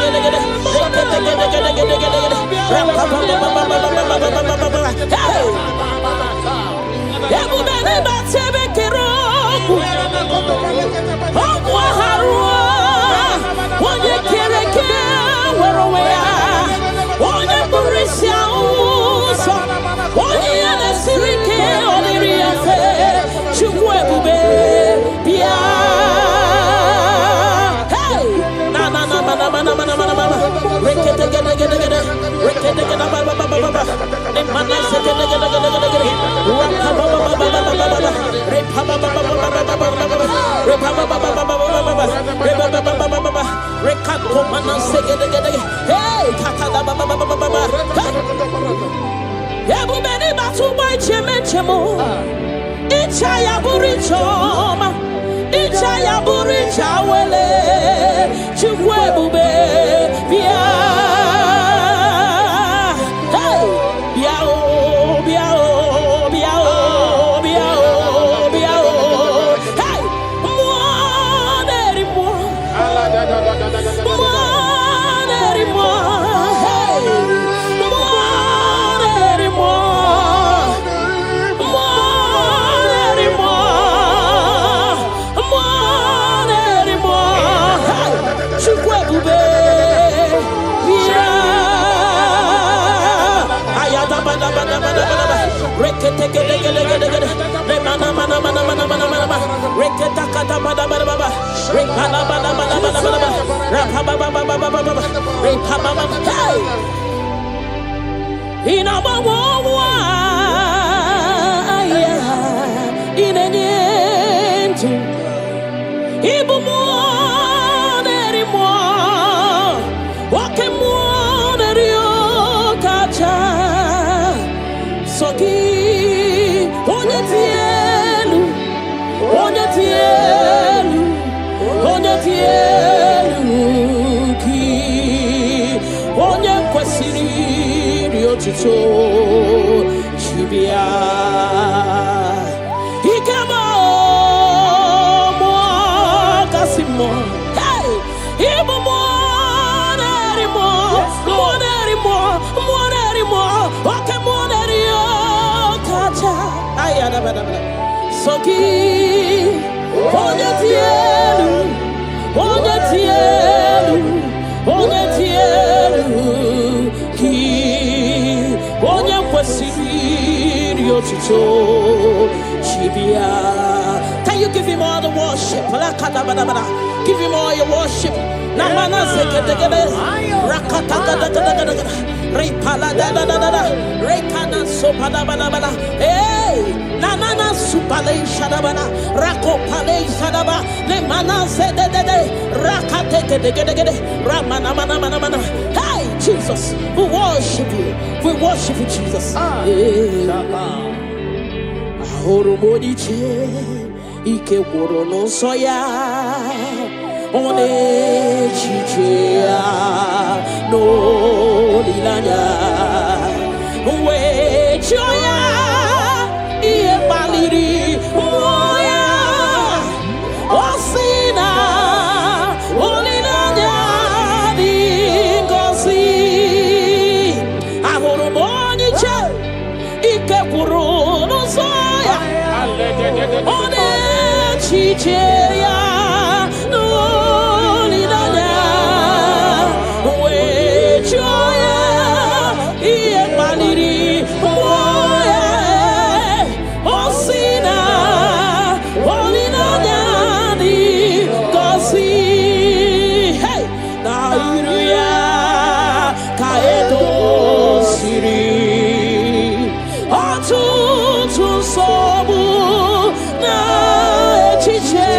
hey, ebu bene batebe kerobu, omwa harua, onye kereke werowea, onye Mauricia uso, onye ene sirike odiri afe, chukwe bube, bia. Rekete gede, Nemana sekete gede, Rekakomana sekete gede, hey, kakada Ebu beni batu boy chemo, Ichaya burichoma, Ichaya burichawele, chukwe bube, bia. Rekete gede, mana, rekete kata bada, rekala bada, rapaba, hey, inabawa, inenyentu, ibumo, nerimo, wakemo, nerio, kacha, soki. Onye tielu ki, onye kwesiri riotuto chibia. Ikemo mo kasimo, hey, ibu mo nerimo, oke mo nerio kacha. Ayada bada. Soki, onye tielu ki, onye kwesiri otuto chibia. Can you give Him all the worship? Give Him all your worship. Namana sekete rakata repala da rekana sopada bala. Hey, nanana supale shadabana rako pale shadaba le mana zede rakate gede ramana mana. Hey, Jesus, we worship you. We worship you, Jesus. Ahoro modiche ike woro no soya. One chichia no lilanya we choya iye baliri moya One chicheya no lidanya we joya iye baliri moya osina olinanya di kosi hey na iruya kaedo siri otutu sobu na echiche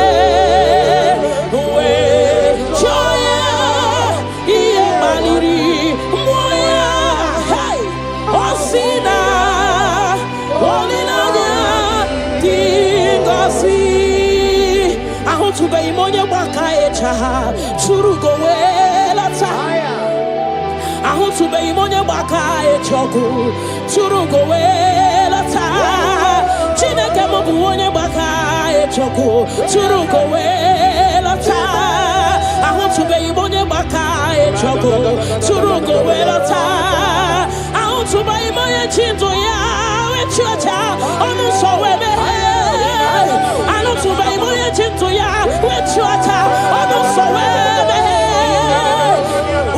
we joya iye baliri moya hey osina olinanya di kosi ahutu be imonye baka echa surugo welata ahutu be imonye baka echoku surugo welata chineke mobu onye baka echoku surugo welata ahutu be imonye baka echoku surugo welata ahutu be imonye chinto ya wechocha onu so webe ahutu be imonye chinto ya wechocha onu so webe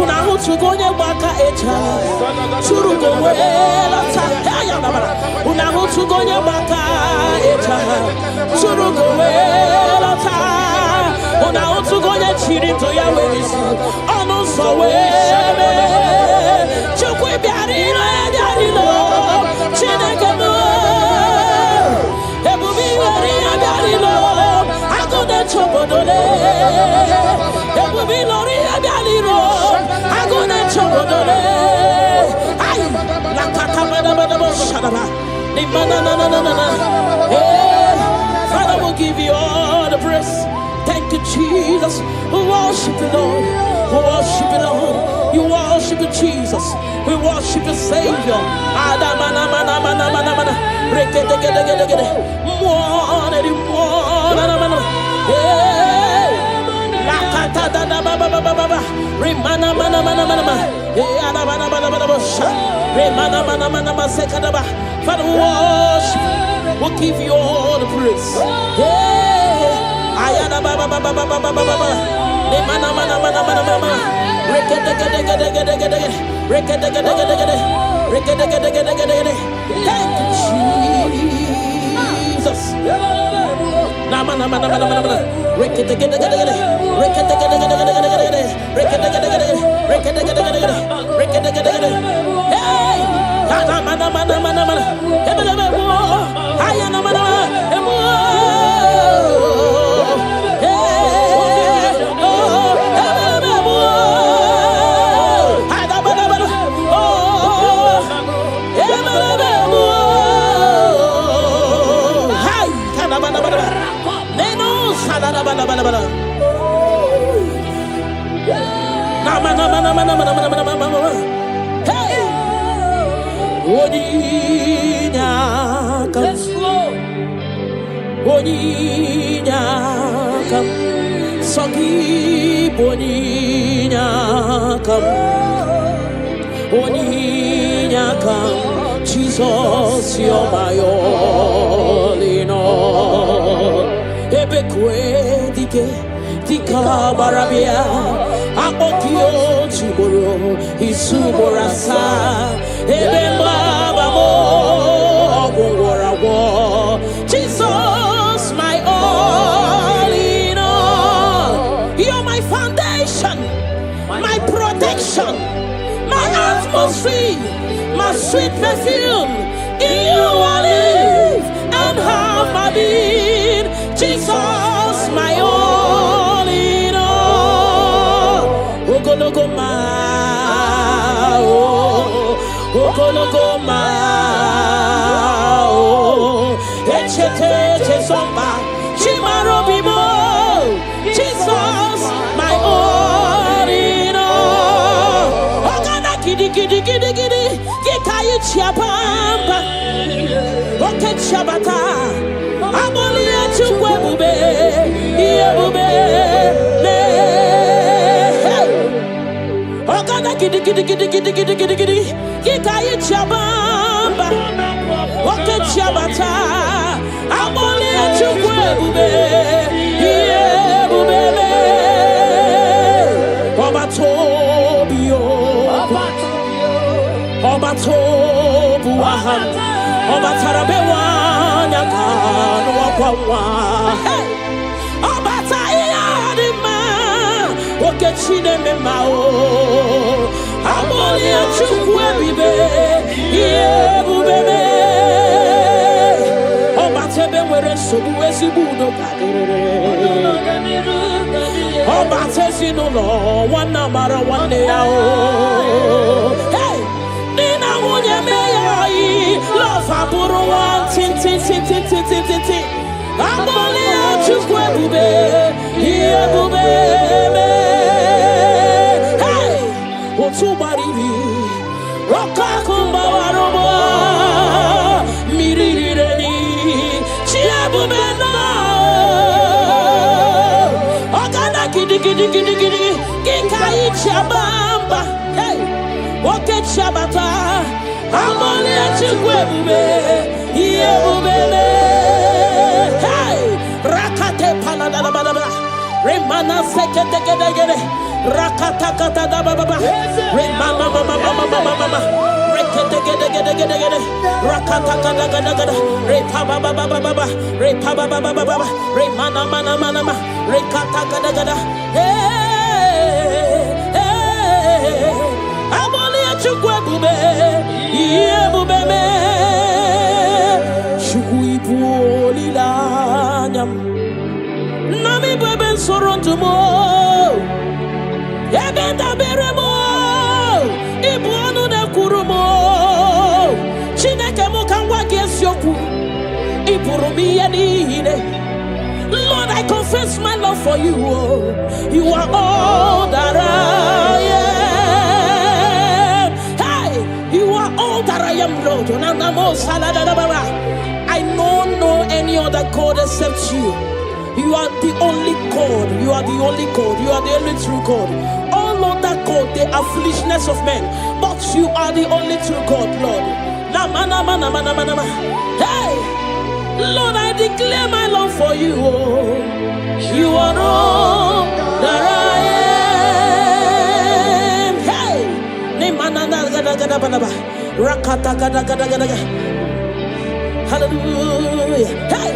Unahutugonye baka echa surugo welata unahutugonye baka echa surugo welata unahutugonye chirinto ya wezi onu so webe chukwi biarilo chineke mo ebubi wari biarilo agode chobodole ebubi lori biarilo agone chobodole ay la katabada shadaba ni manana Father will give you all the praise. Thank you, Jesus. We worship you, Lord. We worship you, Lord. You worship you, Jesus. We worship you, Savior. Father, we worship. We'll give you all the praise. Ayana baba baba baba baba baba. Ne mana mana mana mana mana. Rekete gede gede gede gede. Rekete gede gede gede. Rekete gede gede gede gede. Thank you, Jesus. Na mana mana mana mana mana. Rekete gede gede gede. Rekete gede gede gede gede gede. Rekete gede gede gede. Rekete gede gede gede. Rekete gede gede. Hey! Na mana mana mana mana. Ebele bo. Ayana mana. Boninyakam Sogi Boninyakam Jesus, you're my all in all. Ebekwe dike dika barabia akokio chiboro isuborasa ebemba babo ogorawo Jesus, my all in all. You're my foundation, my protection, my atmosphere, my sweet perfume. In you I live and have my being. Jesus, my all in all. Lokogoma, Lokogoma, Echete somba, Chimarobimo. Jesus, my all in all. Ogana kidi kidi kidi kidi, kikayi chiapamba, oke chabata, aboli echukwe bube, iye bube, me. Ogana kidi kidi kidi kidi kidi kidi kidi, kikayi chiapamba, oke chabata, aboli echukwe. bube, yeah, bube, Obatobio, Obatobuahan, Obatarabewa, Yakan, Wakwa, Obatayadima, Okechine Memao, Amonia Chukwebibe, yeah, bube. Obatebe were sobuesi budo kadere. Obatesi no lo wana mara wane yao. Hey, nina wunye meyai love aburu wan tin. Amoli achukwe bube, iye bube me. Hey, otu baribi, roka kumba warobo, mirireni. Gidi Kikai Chabamba, hey, Woke Chabata, Amonia Chukwe, Yebube, hey, Rakate Paladababa, Remana Sekete, Rakatakata Baba, Remama Mama. Rakatakadagada, Repababa, Remana, Rekatakadagada, hey, Amolia Chukwe, Yebube, Chukuipu Lilanyam, Nami Beben Sorontumo, Yabenda Beremo, Ibuano de Kurumo. Lord, I confess my love for you. You are all that I am. Hey, you are all that I am, Lord. I don't know any other God except you. You are the only God. You are the only God. You are the only true God. All other God, they are foolishness of men. But you are the only true God, Lord. Hey, Lord, I declare my love for you. You are all that I am. Hey, hallelujah. Hey,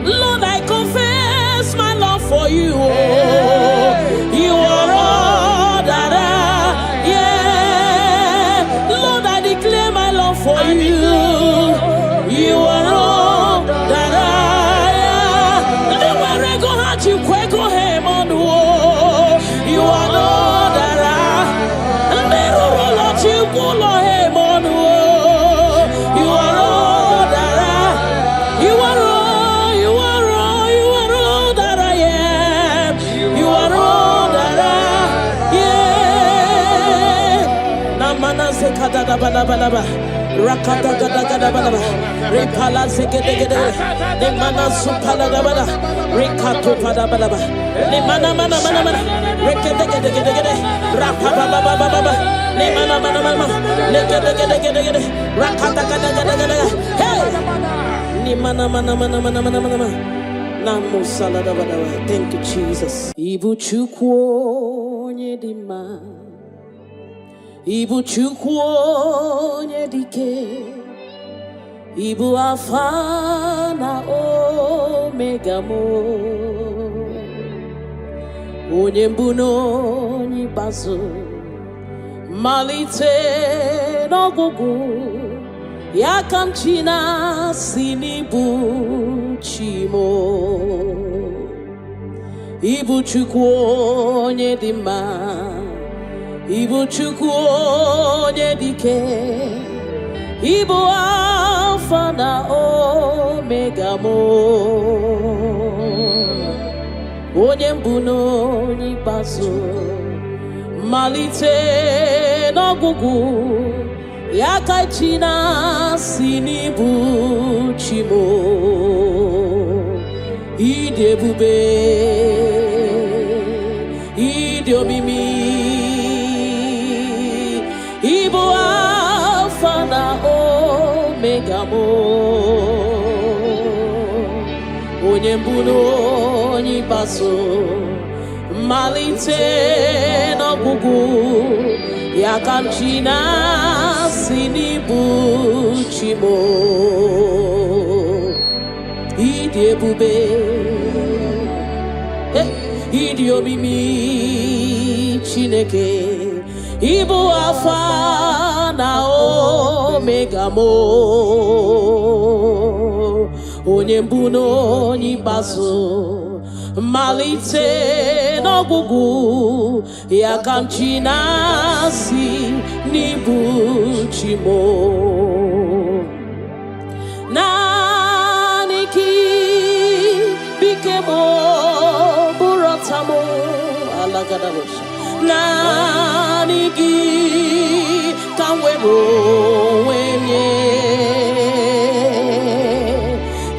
Lord, I confess my love for you. You are all that I am. Lord, I declare my love for you. You are all that I am. You are all that I am. You are all that I am. You are all that I am. You are all that I am. Namana sekada balaba. Rakata gada gada balaba, Repala segede, Nemana supala balaba, Rekato pada balaba, Nemana mana, Rekede, Rapababa, Nemana mana, Legede, Rakata gada, hey, Nemana mana, Namu salada balaba. Thank you, Jesus. Ibu chukwo nyedima. Ibu chukwu onye dike, Ibu Alpha na Omega mo, onye mbụ na onye ikpeazụ, malite n'ọgwụgwụ, ya ka m ji na-asị n'ibu chi mo. Ibu chukwu onye dị mma, Ibu chukwu onye dike, Ibu Alpha na Omega mo, onye mbụ na onye ikpeazụ, malite n'ọgwụgwụ, ya ka chi na-asị n'ibu chi mo. Ịdị ebube, ịdị omimi, Ibu Alpha na Omega mo, onye mbuno onye baso malite n'ọgwụgwụ ya ka m ji na-asị n'ibu chimo ịdị ebube ịdị omimi Chineke ịbụ Alfa na Omega mo onye mbụ na onye ikpeazụ malite n'ọgwụgwụ ya ka m ji na-asị n'ibu chimo naanị gị bike mo bụrọta mo alagadabosha naanị gị ka m were onwe nye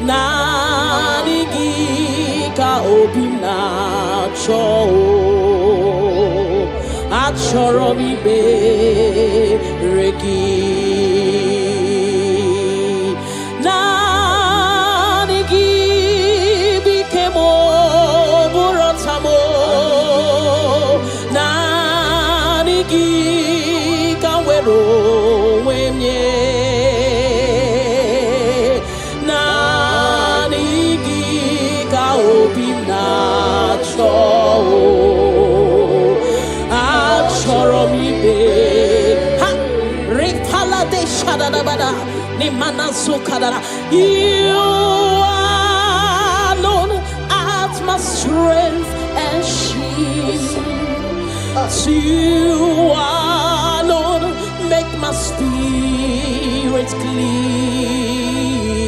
naanị gị ka obi m na-achọ achọrọ m ikpere gị naanị gị bike m bụrọta m naanị gị ka m were onwe m nye naanị gị ka obi m na-achọ achọrọ m ibe ha ripala de shadadabada ni mana sukadara you alone art my strength and shield you alone make my spirit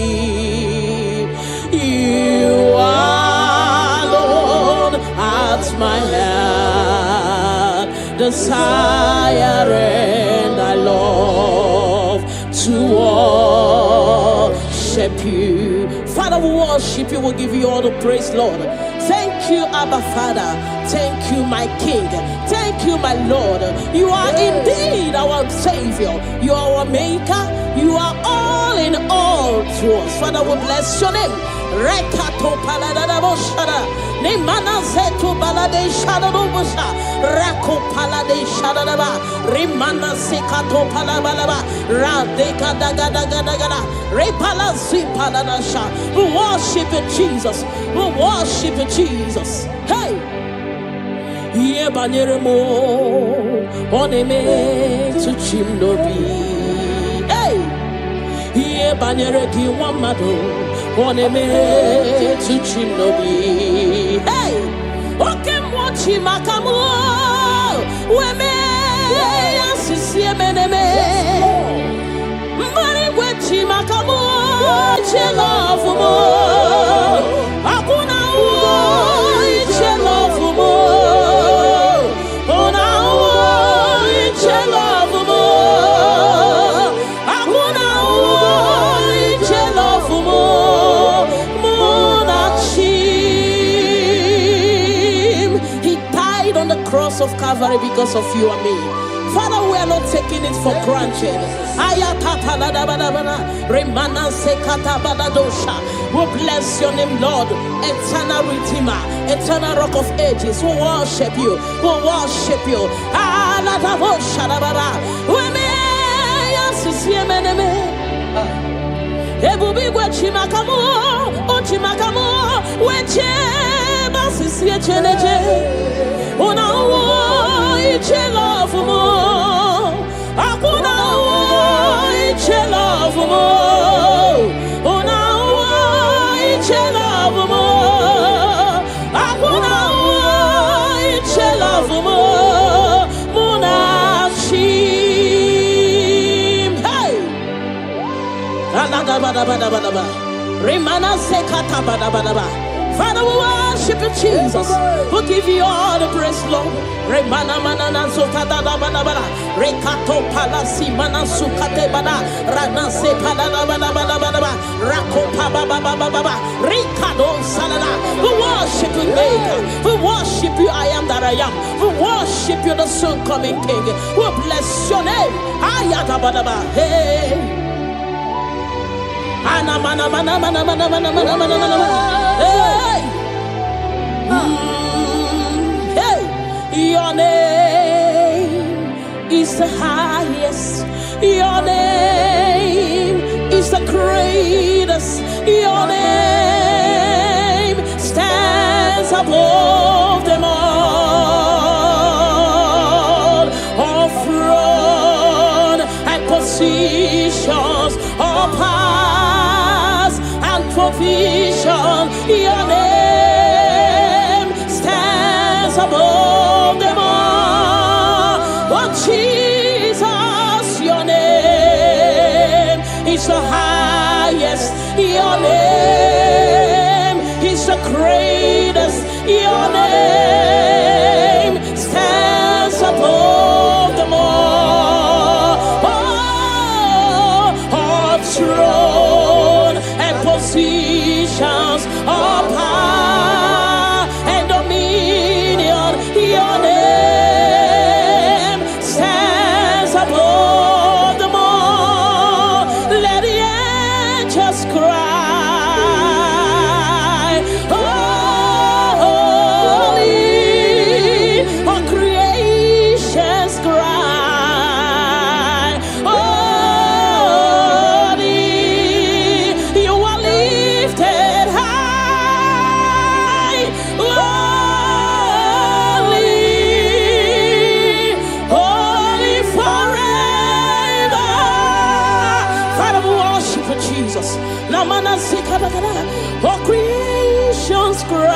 clean you alone art my heart desire and I love to worship you. Father, we worship you, we'll give you all the praise, Lord. Thank you, Abba Father. Thank you, my King. Thank you, my Lord. You are indeed our Savior. You are our Maker. You are all in all to us. Father, we bless your name. Rekato paladada boshada. Nemana zetu balade shada bosha. Rako palade shada ba. Rimana sekato palabalaba. Radeka daga daga daga. Repala zipalada sha. We worship you, Jesus. We worship you, Jesus. Hey. Ye banyere mo oneme to chimnobi. Hey. Ye banyere ki wamado oneme to chimnobi. Hey. Okay, mochi makamu. Weme asisi meneme. Mari wechi makamu. Chelofu mo. Akuna wo chelofu mo. Of Calvary because of you and me. Father, we are not taking it for granted. We bless your name, Lord. Eternal Redeemer, eternal Rock of Ages. We worship you. We worship you. Una wo iche love mo akuna wo iche love mo una wo iche love mo akuna wo iche love mo muna chim hey alada bada bada bada ba remana sekata bada bada ba. Father, we worship you, Jesus. We give you all the praise, Lord. Remana manana sukata da bana bana. Rekato palasi mana sukate bana. Rana se palana bana bana bana bana. Rako pa ba ba ba ba ba ba. Rikado salada. We worship you, Maker. We worship you, I am that I am. We worship you, the soon coming King. We bless your name. Ayata bana ba. Hey. Ana mana mana mana mana mana mana mana mana. greatest. Your name stands above them all. All throne and positions, all powers and provision. Your name stands above them all. Oh Jesus, your name is the highest. Your name is the greatest. Your name stands above them all. All throne and positions, all power and dominion. Your name stands above them all. Let the angels cry, holy. All creations cry, holy. You are lifted high, holy, holy forever. Father, we worship you, Jesus. Namana Sikadagada. All creations cry,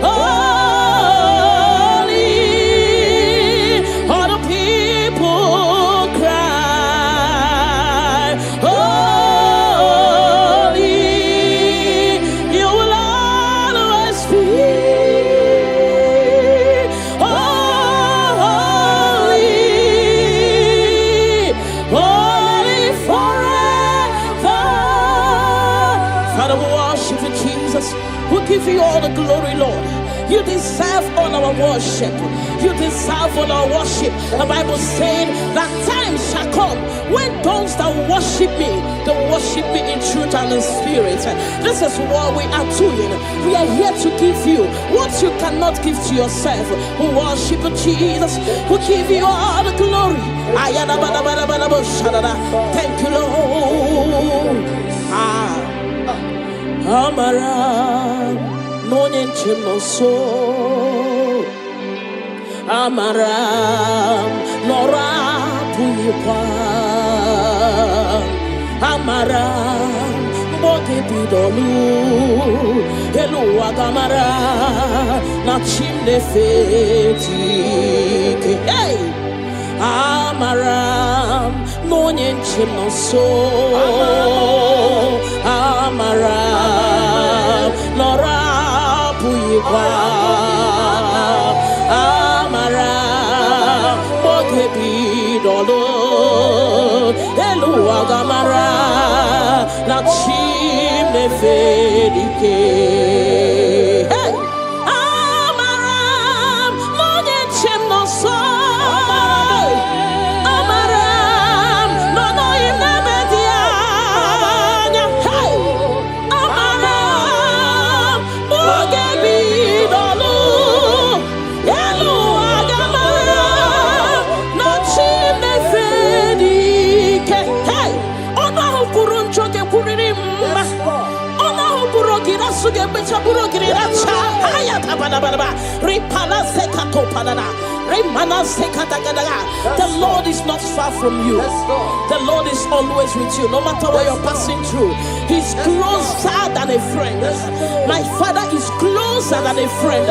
holy. All the people cry, holy. You will always be holy, holy forever. Father, we worship you, Jesus. We give you all the glory, Lord. You deserve all our worship. You deserve all our worship. The Bible said that time shall come when those that worship me, they worship me in truth and in spirit. This is what we are doing. We are here to give you what you cannot give to yourself. We worship you, Jesus. We give you all the glory. Thank you, Lord. Amara, no nyenchemo so. Amara, Nora Puipa. Amara, Bote Bidolu. Hello, Agamara, Nachimne Feti. Hey! Amaram, no nyenchemo so. Amaram, Nora Puipa. Amaram, Botebi Dolo. Elu Agamara, Nachimne Fedike. Hey! Amaram, no nyenchemo so. The Lord is not far from you. The Lord is always with you, no matter what you're passing through. He's closer than a friend. My Father is closer than a friend.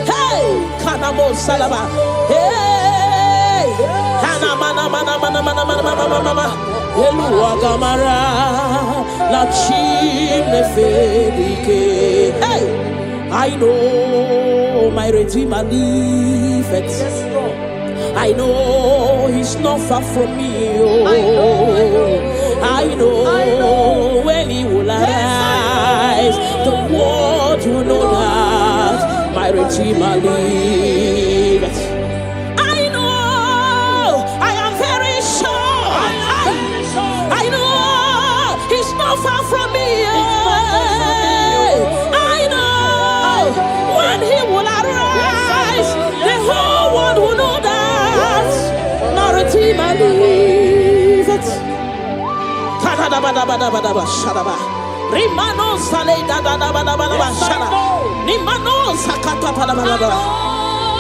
Hey, Kanamo Salaba. Hey, Eluagamara, la chimne fedike. Hey, I know my Redeemer liveth. I know He's not far from me. Oh, I know when He will arise, the world will know that my Redeemer liveth. Far from me, I know when He will arise, the whole Shadaba. Rimano Sale Shada. Nimano Sakata Padabada.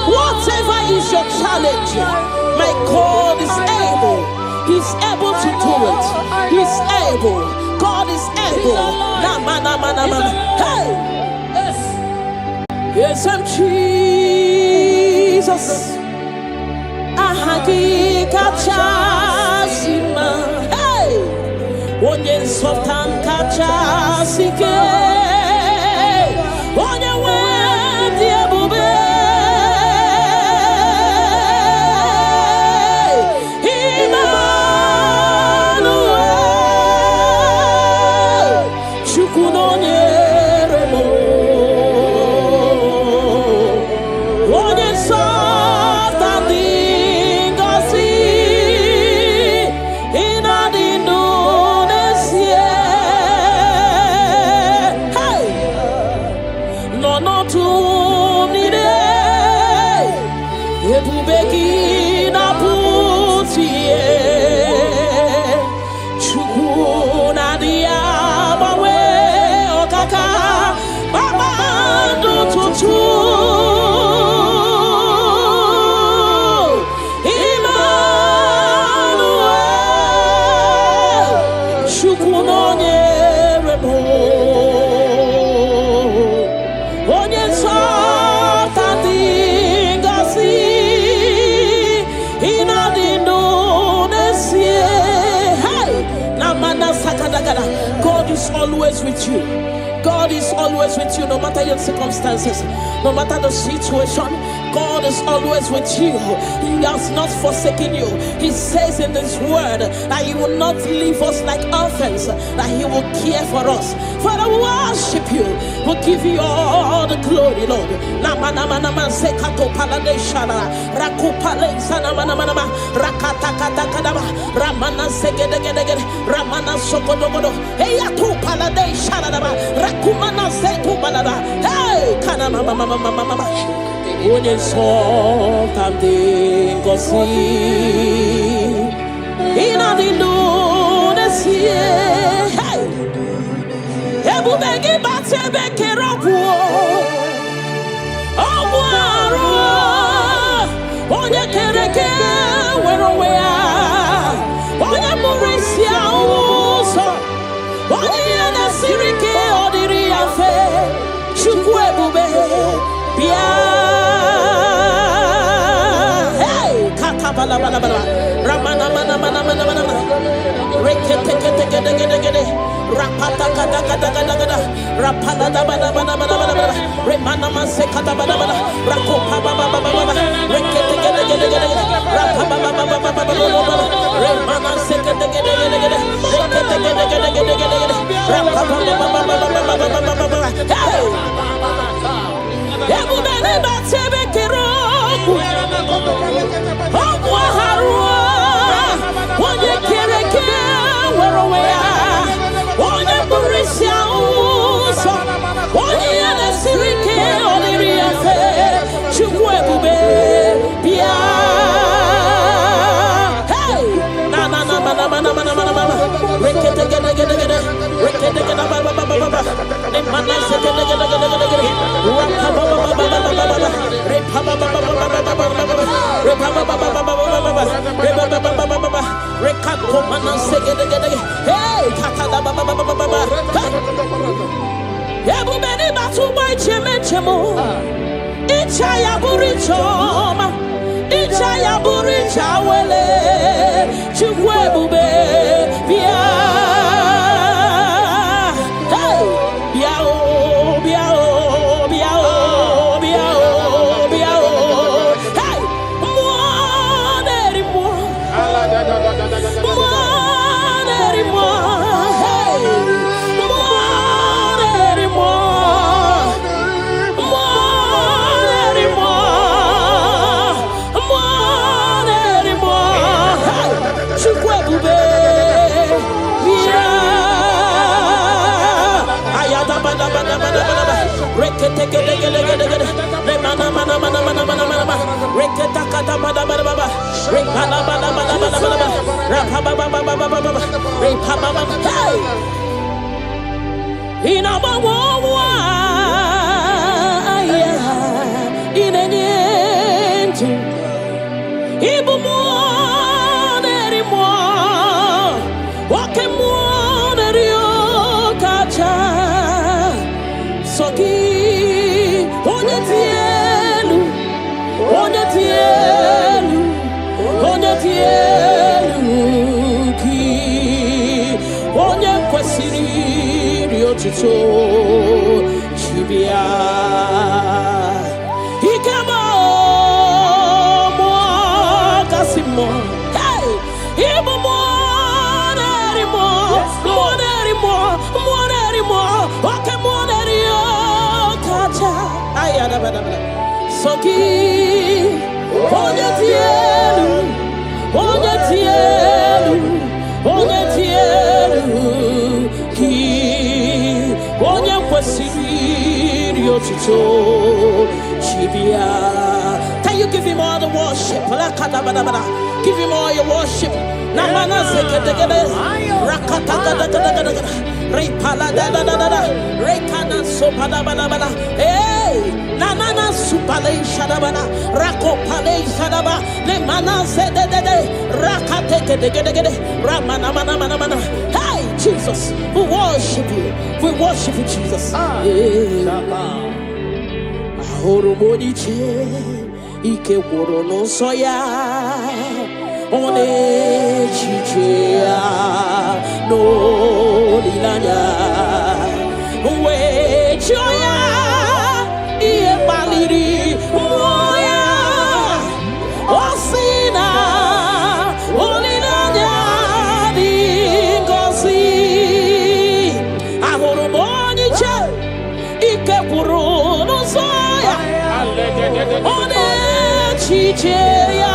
Whatever is your challenge, my God is able. He's able to do it. He's able. God is able. Hey! Yes, I'm Jesus. Ahagi Kachasima. Hey! Onye Sultan Kachasike. Onye Wendi Abube. God is always with you. God is always with you, no matter your circumstances, no matter the situation. God is always with you. He has not forsaken you. He says in this word that He will not leave us like orphans, that He will care for us. Father, we worship you. We'll give you all the glory, Lord. Onye something go see in a Indonesia. Hey, Ebu begi bate beke rapu. Obuaro, onye kereke weroya, onye murisia uso, onye na sirike odiri afe, chukwu ebube bia. Ramana mana mana mana mana rekete kete kete kete kete rapata kata kata kata kata rapala da bana bana bana bana remana manse kata bana bana rakopa baba baba baba rekete kete kete kete rapapa baba baba baba remana se kete kete kete kete rekete kete kete kete kete rapapa baba baba baba baba hey ebu bene batebe kero onye kereke weroya onye burisia uso onye na-esirike odiri afe chukwu ebube bịa hey na na na mana mana mana mana mana rekete gede gede gede rekete gede baba baba baba ne mana se gede gede gede gede rapa baba baba baba baba repa baba baba baba baba repa baba baba baba baba repa baba baba baba rekako mana se gede gede hey kata baba baba baba baba ebu beni batu boy cheme chemo icha ya burichoma icha ya burichawele chukwu ebube bia hey bia o bia o bia o bia o bia o hey mo deri mo hey mo deri mo Inabawa inenyentu ibumonerimo wakemonerio kacha soki onyetielu ki onye kwesiri riotuto chibia ikemo mo kasimo hey ibu monerimo wakemonerio kacha ayada bada soki onyetielu ki onye kwesiri otuto chibia. Can you give him all the worship? Give him all your worship. Namana sekedegede rakata repala da rekana sopada bada hey nanana supale shadabana rakopale shadaba le mana zedede rakate kedegede ramana mana. Hey Jesus, we worship you Jesus. Ahoromoni che ike woro no soya one chichea no lilanya we choya iye baliri moya osina olilanya dingosi ahoromoni che ike woro no soya one chichea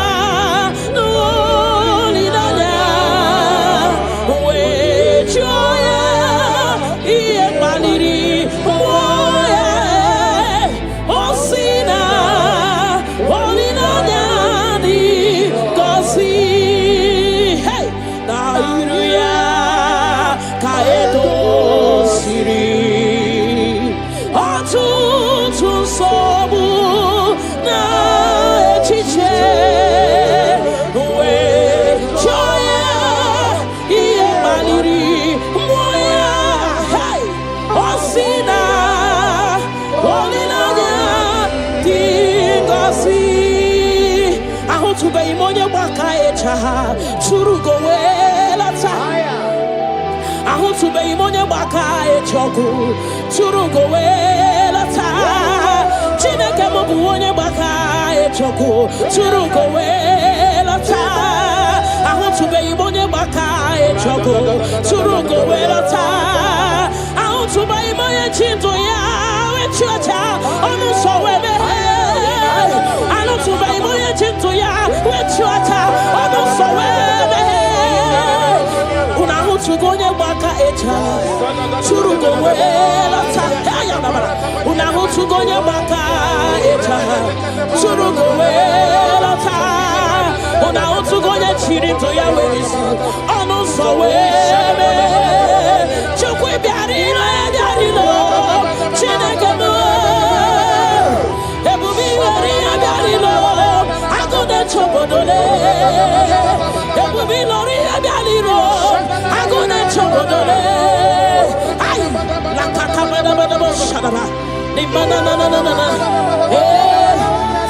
Churugo welata ahutube imonye baka echoku churugo welata chineke mobu onye baka echoku churugo welata ahutube imonye baka echoku churugo welata ahutube imonye chinto ya wechocha onu sowebe ahutube imonye chinto ya wechocha onu sowebe unahutugonye baka echa churugo welata unahutugonye baka echa churugo welata unahutugonye chirito ya wezi onu sowebe chukwi biarilo chineke mo ebubi wari biarilo agode chobodole ebubi lori biarilo agode chobodole ay la kakabada shadaba ni manana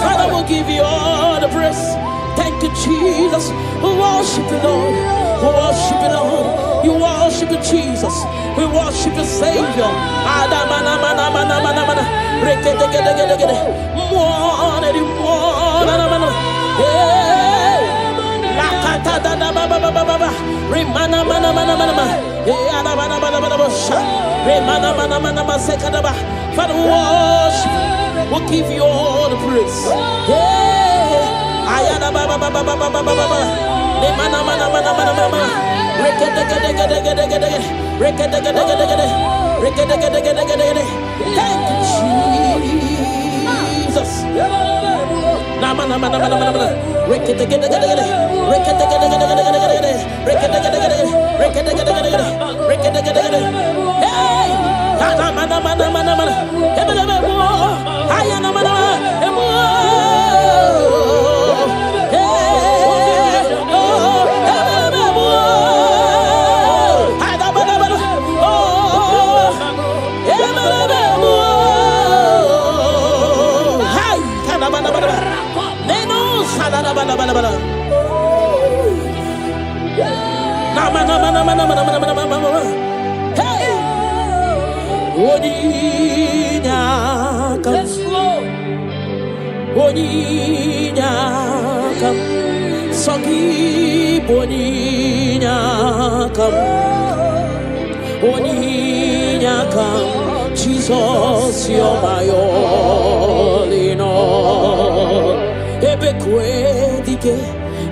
Father will give you all the praise. Thank you Jesus. We worship you Lord. We worship you Lord. You worship you Jesus. We worship you Savior. Adamana rekedegedegede more la kata da baba remana mana remana sekadaba. Father we worship. We'll give you all the praise. Ayada baba remana mana rekedegedegede thank you Jesus. Namana rekedegedegede hey Hey, Oninya kam, Oninya kam, Sogi Oninya kam, Oninya kam. Jesus, you're my all in all. Ebekwe dike.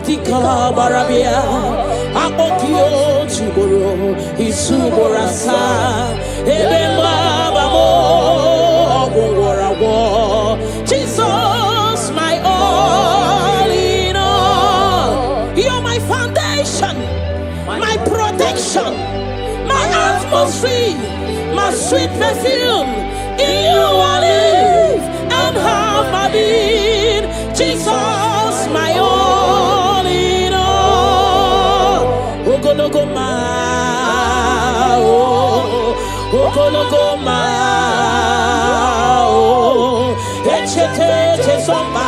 Tika barabia, akokio chiboro, isuborasa, ebemba babo, ogorawo. Jesus, my all in all. You're my foundation, my protection, my atmosphere, my sweet perfume. In you I live and have my being. Jesus, my all in all. Lokogoma, Lokogoma, Echete somba,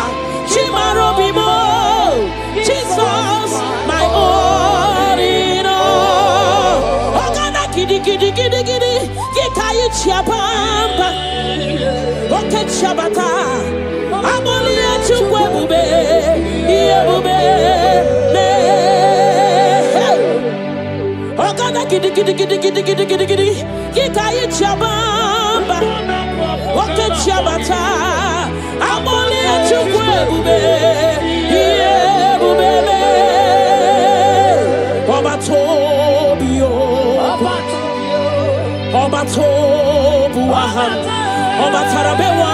Chimarobimo. Jesus, my all in all. Ogana kidi kidi kidi kidi, Kikayi chiabamba, Oke chabata. Abolia chukwe bube, iye bube, ne. Ogana kidi kidi kidi kidi kidi kidi kidi, Kikayi chabamba, Oke chabata. Abolia chukwe bube, iye bube, ne. Obatobio, Obatobuahan, Obatarabewa.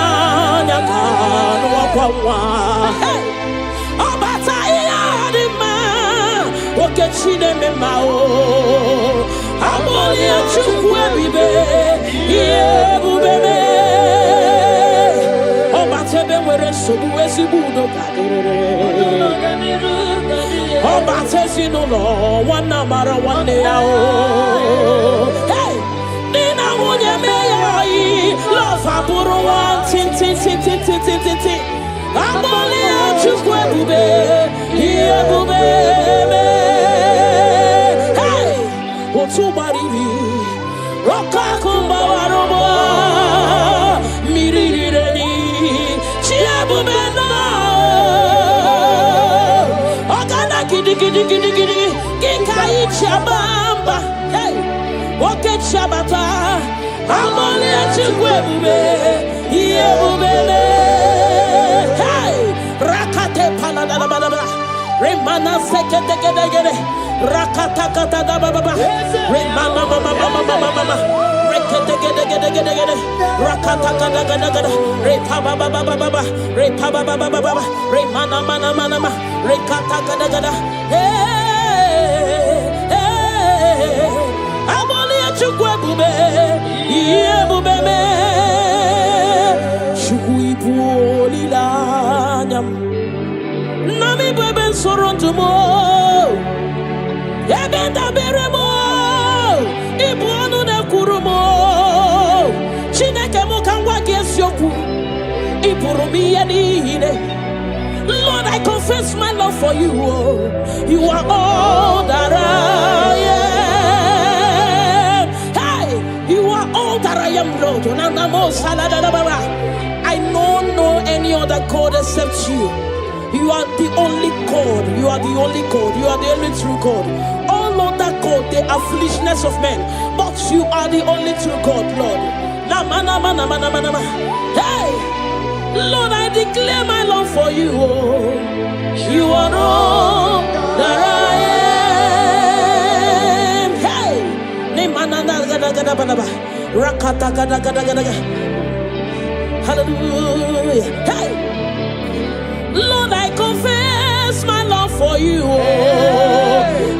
Hey, Obataya dima, Okechine memao, Abolia chukwe bibe, Yebubebe, Obatebe were sobu esibudo kadere, Obatesi no lo, wana mara wane yao. Hey, Nina wunye meyai, love aburu wan tin tin tin tin tin tin tin tin. Abolia chukwe bube, iye bube me. Hey, otubaribi, okakumba warobo, mirireni, chia bube no. Ogana kidi kidi kidi kidi, kikai chabamba. Hey, oke chabata, abolia chukwe bube, iye bube me. Rakate palada baba, remana sekete gede, rakata kata da baba, remana baba baba, rekete gede, rakata kata gada, repa baba baba, repa baba baba, remana mana, rekata gada, hey, abolia chukwe bube, iye bube me, chukui puolila. Nami beben sorontumo, ebenda beremo, ibuanu de kurumo, chineke mukangwa kesyoku, ipurumi yenine. Lord, I confess my love for you. You are all that I am. Hey, you are all that I am, Lord. I don't know any other God except you. You are the only God. You are the only God. You are the only true God. All other God, they are foolishness of men. But you are the only true God, Lord. Hey, Lord, I declare my love for you. You are all that I am. Hey, hallelujah. Hey, Lord, I confess my love for you.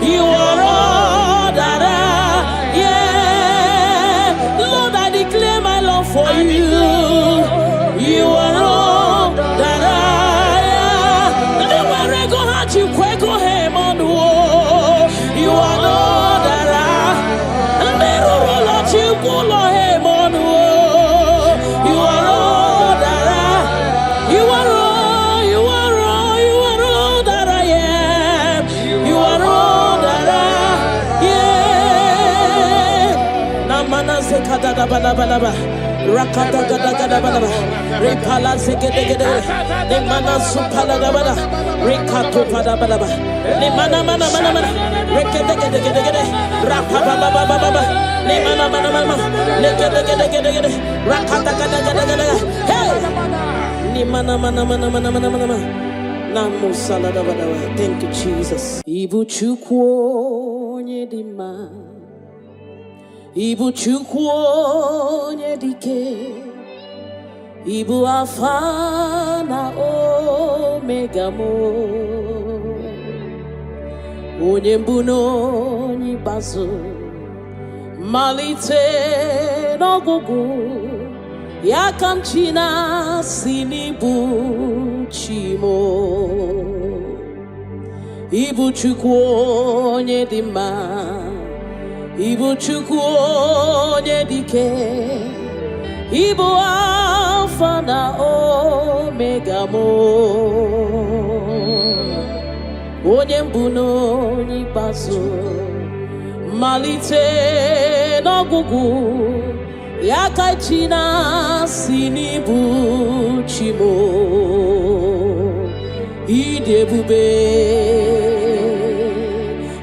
You are all that I am. Lord, I declare my love for you. You are all that I am. Never go hard, you quake on him on the wall. You are all that I am. Never let you go on him on the wall. You are all that I am. You are all, you are all, you are all that I am. Rekada bala bala ba. Rakada gada gada bala ba. Repala zegede gede. Le mana supala da bala. Rekato pada bala ba. Le mana mana mana mana. Rekede gede gede gede. Rapa baba baba baba. Le mana mana mana. Le gede gede gede gede. Rakada gada gada gada. Hey. Le mana mana mana mana mana mana. Namo salada bala ba. Thank you Jesus. Ibu chukwu nyedima. Ibu chukwu nyedike. Ibu Alpha na Omega mo. Onye mbụ n'onye ikpeazụ, malite n'ọgwụgwụ, ya ka m chi na-asị n'ibu chi mo. Ibu Chukwu onye dị mma, Ibu Chukwu onye dị ike, Ibu Alpha na Omega mo. Onye mbụ n'onye ikpeazụ, malite n'ọgwụgwụ, ya ka chi na-asị n'ibu chi mo. Ịdị ebube,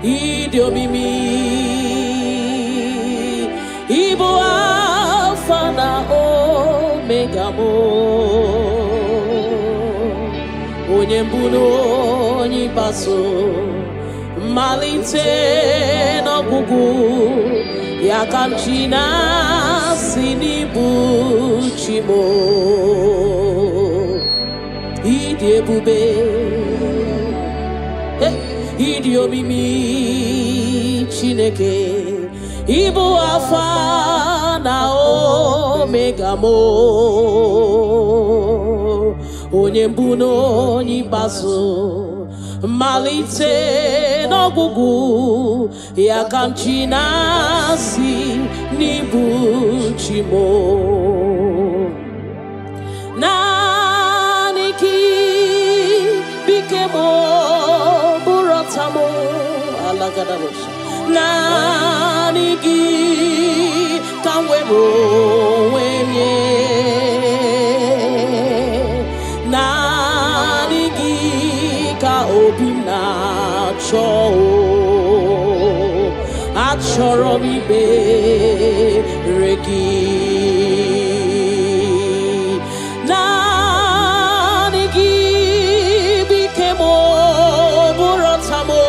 ịdị omimi, Ibu Alpha na Omega mo. Onye mbụ n'onye ikpeazụ, malite n'ọgwụgwụ, ya ka m chi na-asị n'ibu chi mo. Ịdị ebube, ịdị omimi Chineke, Ibu Alpha na Omega mo. Onye mbụ n'onye ikpeazụ, malite n'ọgwụgwụ, ya ka m chi na-asị n'ibu chi mo. Naanị gị bike mo bụrụ ọta mo alagadabosha. Naanị gị ka m were onwe nye. Naanị gị ka obi m na-achọ. Achọrọ m ikpere gị. Naanị gị bike mo bụrụ ọta mo.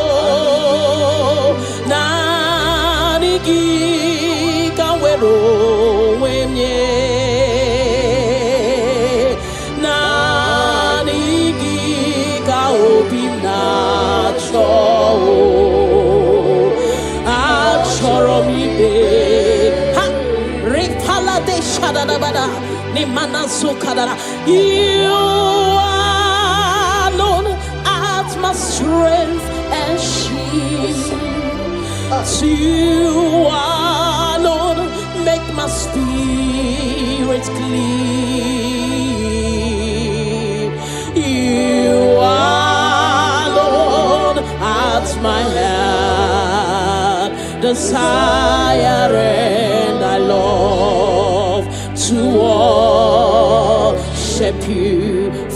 Naanị gị ka m were onwe m nye. Naanị gị ka obi m na-achọ. Achọrọ m ikpe ha ripala de shadadabada ni mana zukadara. You alone art my strength and shield. You alone make my spirit clean. You alone art my heart desire, and I love to worship you.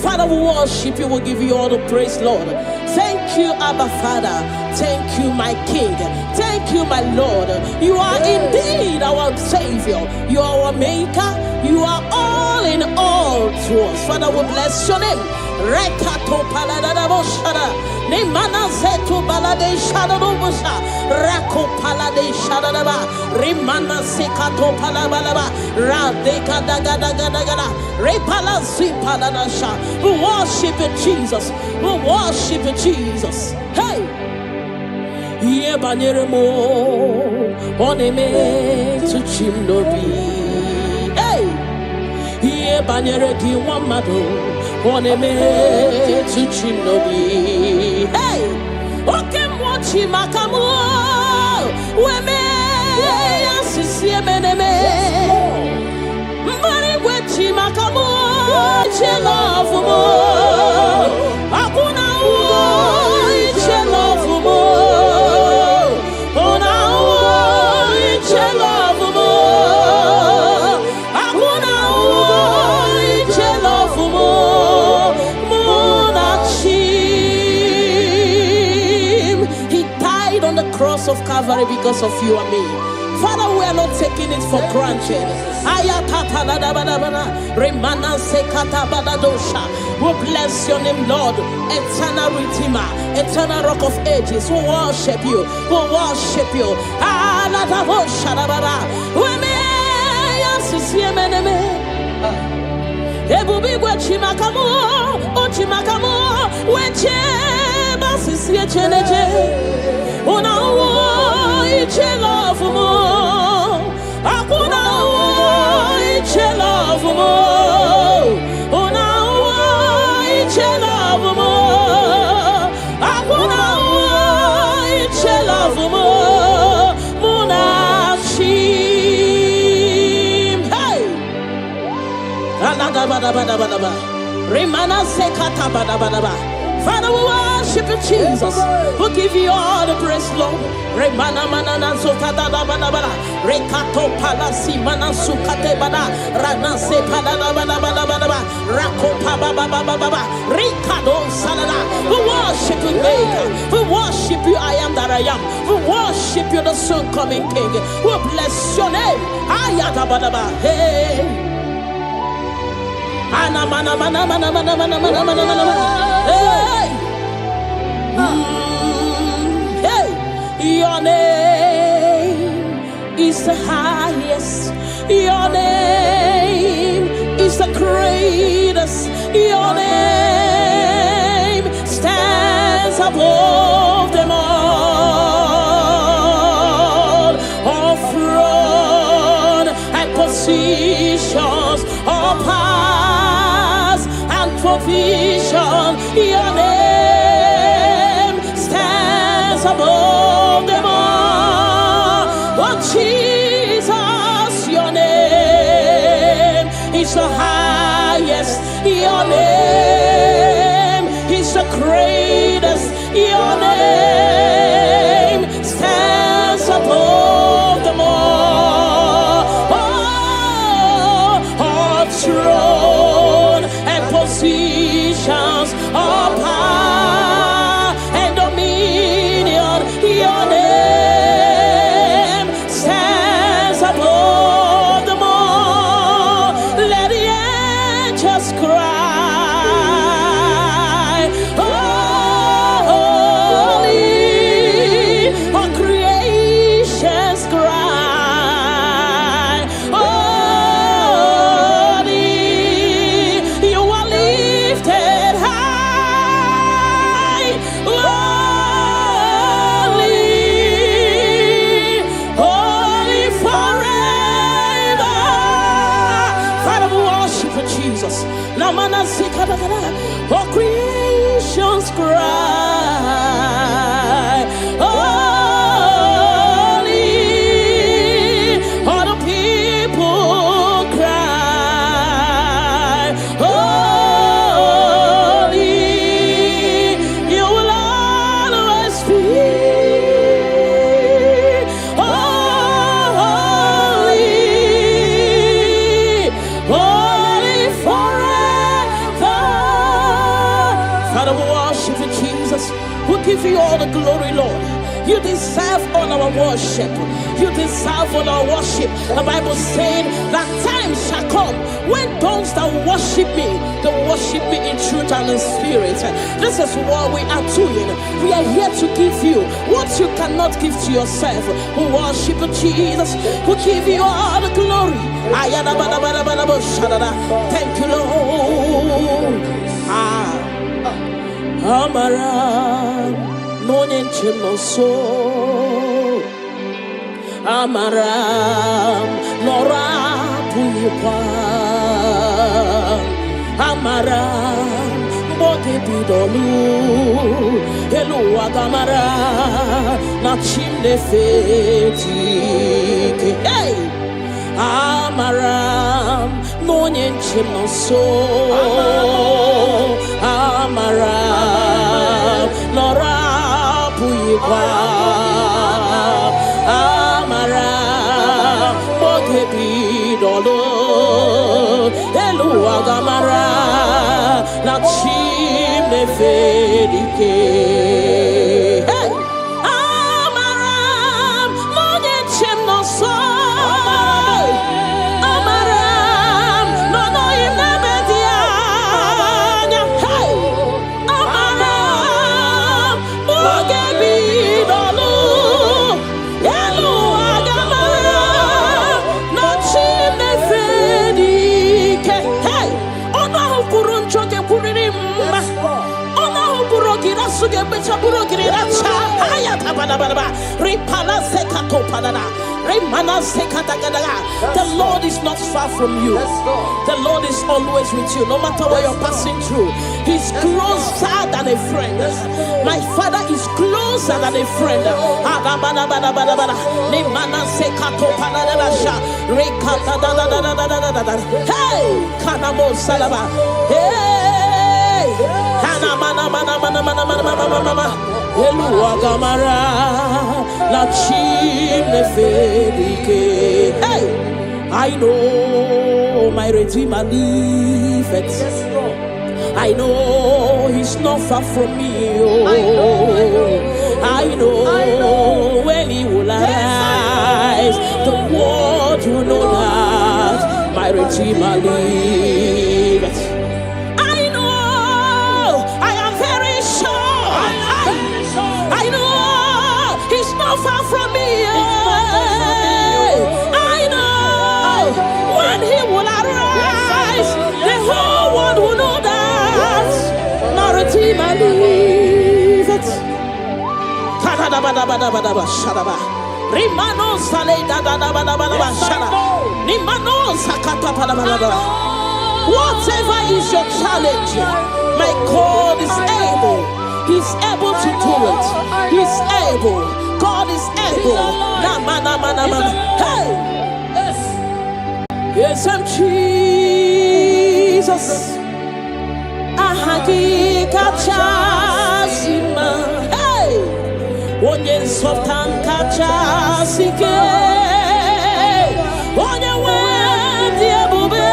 Father, we worship you. We'll give you all the praise, Lord. Thank you, Abba Father. Thank you, my King. Thank you, my Lord. You are indeed our Savior. You are our Maker. You are all in all to us. Father, we bless your name. Rekato paladadaboshara. Nemana zetu balade shadadobosha. Rako palade shadadaba. Rimana sekato palabalaba. Radeka dagadagada. Repala zipaladasha. We worship you, Jesus. We worship you, Jesus. Hey! Ye banyeremo oneme to chimnobi. Hey! Ye banyere ki wamado oneme to chimnobi. Hey! Oke mwachi makamu weme asisi emeneme. Mbari wechi makamu chelofu mo. Akuna uo chelofu mo. Ona uo chelofu mo. cross of Calvary because of you and me. Father, we are not taking it for granted. We bless your name, Lord. Eternal Redeemer, eternal Rock of Ages. We worship you. We worship you. Father, we worship you, Jesus. We give you all the praise, Lord. Remana manana zokada bada bada. Rekato palasi mana sukate bada. Rana se bada bada bada bada. Rako baba baba baba. Rikado salada. We worship you, Maker. We worship you, I am that I am. We worship you, the soon coming King. We bless your name. Ayada bada bada. Hey. Ana mana mana mana mana mana mana mana mana. Hey. Hey. Your name is the highest. Your name is the greatest. Your name stands above them all. All throne and positions, all powers and provision. Your name stands above them all. Oh Jesus, your name is the highest. Your name is the greatest. Your name stands above them all. Oh, all throne and positions, all power and dominion. Your name stands above them all. Let the angels cry, holy. All creations cry, holy. You are lifted high, holy, holy forever. Father, we worship you, Jesus. Namana Sikadagada. All creations cry, holy. All the people cry, holy. You will always be holy, holy forever. Father, we worship you, Jesus. We give you all the glory, Lord. You deserve all our worship. You deserve all our worship. The Bible said that time shall come when those that worship me, they worship me in truth and in spirit. This is what we are doing. We are here to give you what you cannot give to yourself. We worship you, Jesus. We give you all the glory. Thank you, Lord. Amara, no name so. Amara, Nora Puipa. Amara, Bote Pidolu. Hello, Agamara, Nachim de Feti. Hey! Amaram, no nyenchim no so. Amaram, no rapuipa. Amaram, bogebi dolo. Elu agamara, nachim ne fedike. Hey, Amaram. The Lord is not far from you. The Lord is always with you, no matter what you're passing through. He's closer than a friend. My Father is closer than a friend. Hey, Kanamo Salaba. Hey, Eluagamara, la chimne fedike. Hey, I know my Redeemer liveth. I know He's not far from me. Oh, I know when He will arise, the world will know that my Redeemer liveth. Far from me, I know when He will arise, the whole world will know that my Redeemer liveth. Whatever is your challenge, my God is able. He's able to do it. He's able. God is able. Hey! Yes, I'm Jesus. Ahagikachasima. Hey! Onye sotan kachasike. Onye wendi ebube.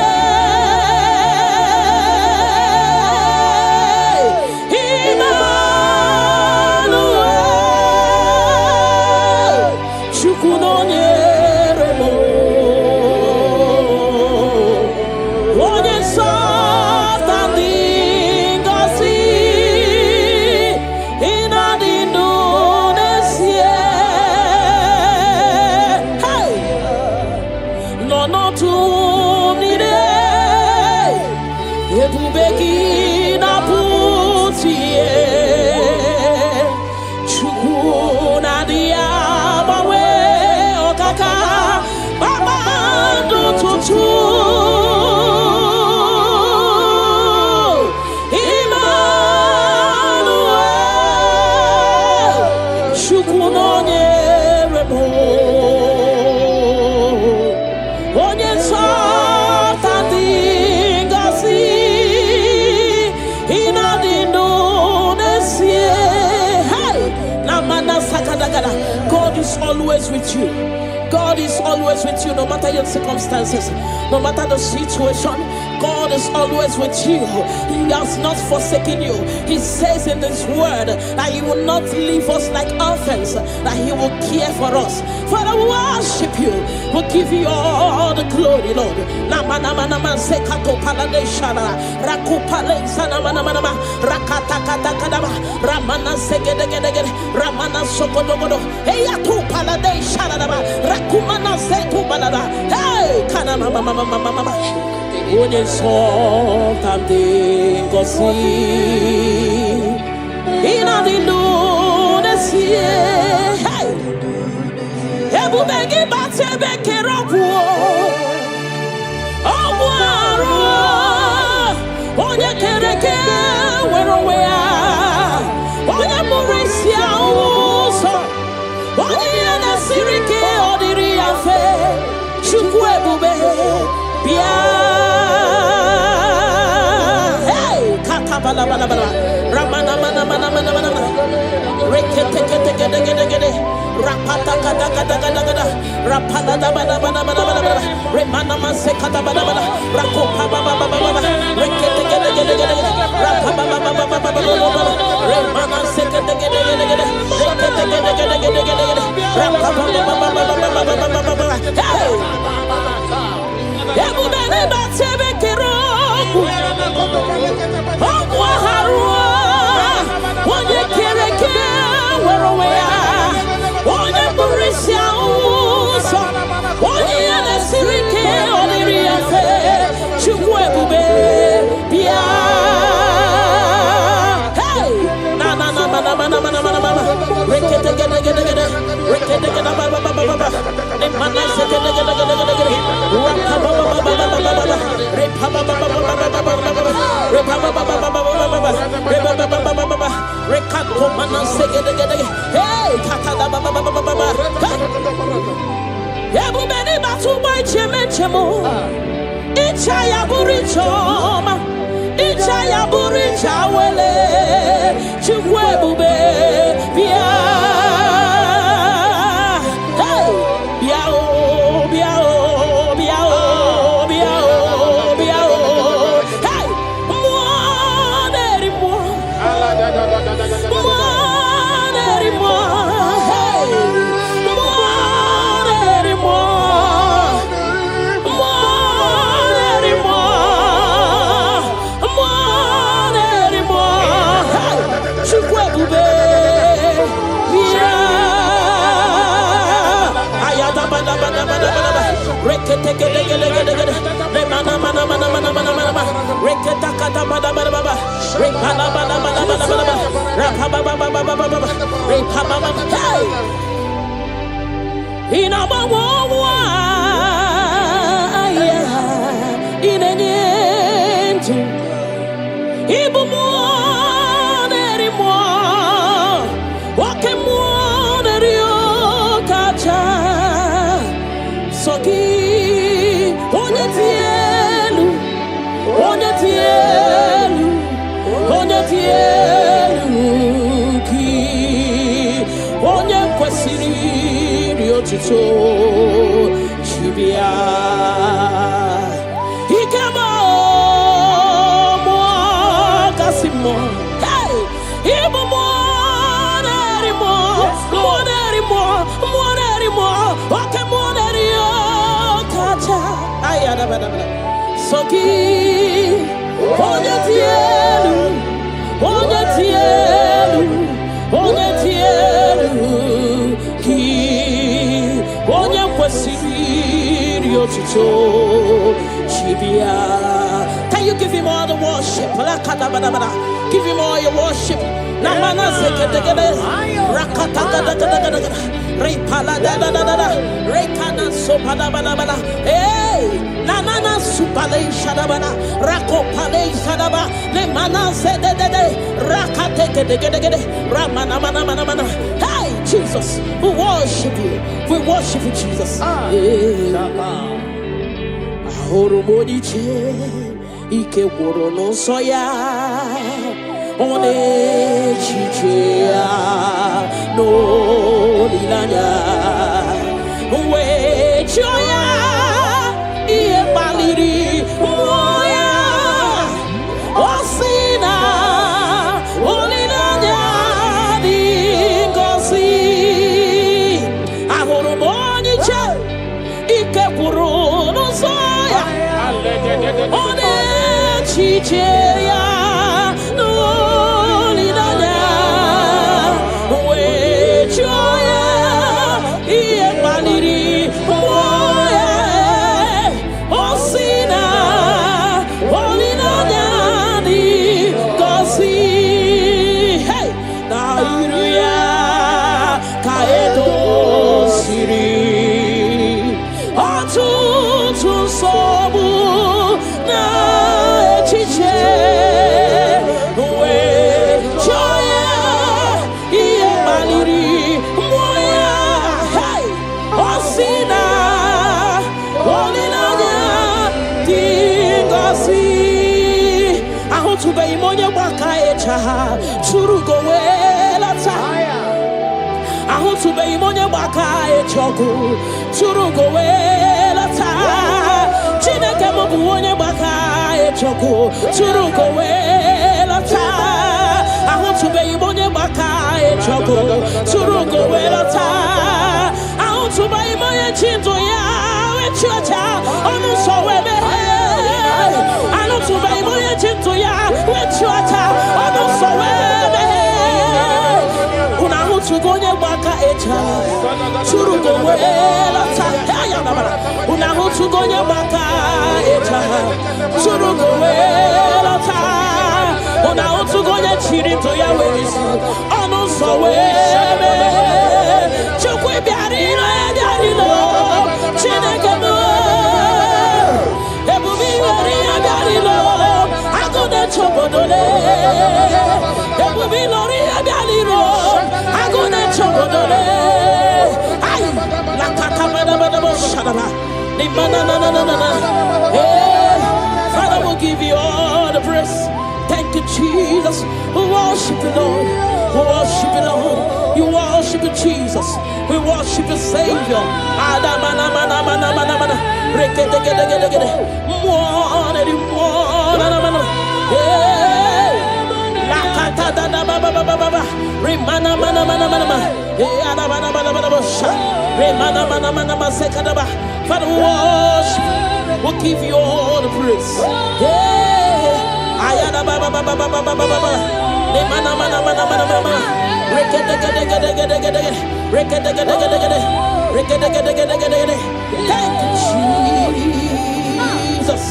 God is always with you. God is always with you, no matter your circumstances, no matter the situation. God is always with you. He has not forsaken you. He says in His word that He will not leave us like orphans, that He will care for us. Father, we worship you. We'll give you all the glory, Lord. Onye something go see in a Indonesia. Hey, Ebu begi bate beke rapu. Obuaro, onye kereke werowea, onye murisia uso, onye yana sirike odiri afe, chukwu ebube bia. Ramana mana mana mana mana mana. Rekete kete kete kete kete. Rapata kata kata kata kata. Rapata da bana bana bana bana bana. Remana manse kata bana bana. Rakopa baba baba baba. Rekete kete kete kete. Rapa baba baba baba baba. Remana se kete kete kete kete. Rekete kete kete kete kete. Rapa baba baba baba baba baba. Hey! Ebu bene batebe kero. Onye kereke werowea, onye burisia uso, onye yana sirike odiri afe, chukwu ebube bia. Hey, na na na na na na na na na na. Rekete gede gede gede. Hey, Takada Baba. Yabubeni Batuba Chemo. Ichaya Burichoma. Ichaya Buricha Wele. Chukwebube. Bia. Hey, Biao, Biao, Biao, Biao, Biao. Hey, more anymore. Chibia, he came on Casimo. Hey, even more anymore. Okay, more anymore. Kacha, ayada, Soki, can you give him all the worship? Give him all your worship. Namana sekete rakata repala rekana sopada. Hey, nanana supale shadabana rakopale shadaba le mana zedede rakate ramana. Hey, Jesus, we worship you, Jesus. Ahoromodiche ike woro no soya one chichea no lilanya we joya ie baliri moya osina olilanya dingosi ahoromodiche ike woro no soya one chichea no lilanya we joya ie baliri moya osina olilanya di gosi. Hey, na iruya kaedo siri atutu sobu na echiche we joya ie baliri moya. Hey, osina olilanya dingosi ahutube imonye baka echa churugo welata ahutube imonye baka echogu churugo welata chineke mobu onye baka echogu churugo welata ahutube imonye baka echogu churugo welata ahutube imonye chinto ya wechocha onu sowebe ahutube imonye chinto ya wechocha onu sowebe una hutugonye baka echa churugo welata una hutugonye baka echa churugo welata una hutugonye chirito ya welisi onu sowebe chukwe biarino chineke mo ebubi wari abiarino agode chobodole ebubi lori abiarino Father, we'll give you all the praise. Thank you, Jesus. We worship you, Lord. We worship you, Lord. You worship you, Jesus. We worship you, Savior. Father, we worship. We'll give you all the praise. Thank you, Jesus.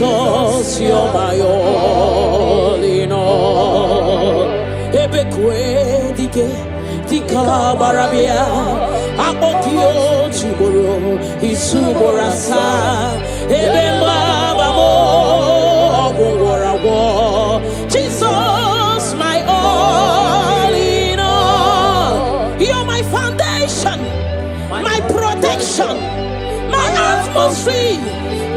Jesus, you're my all in all. Ebekwe dike dika barabia akokio chiboro isuborasa ebemba babo ogwarawo. Jesus, my all in all. You're my foundation, my protection, my atmosphere,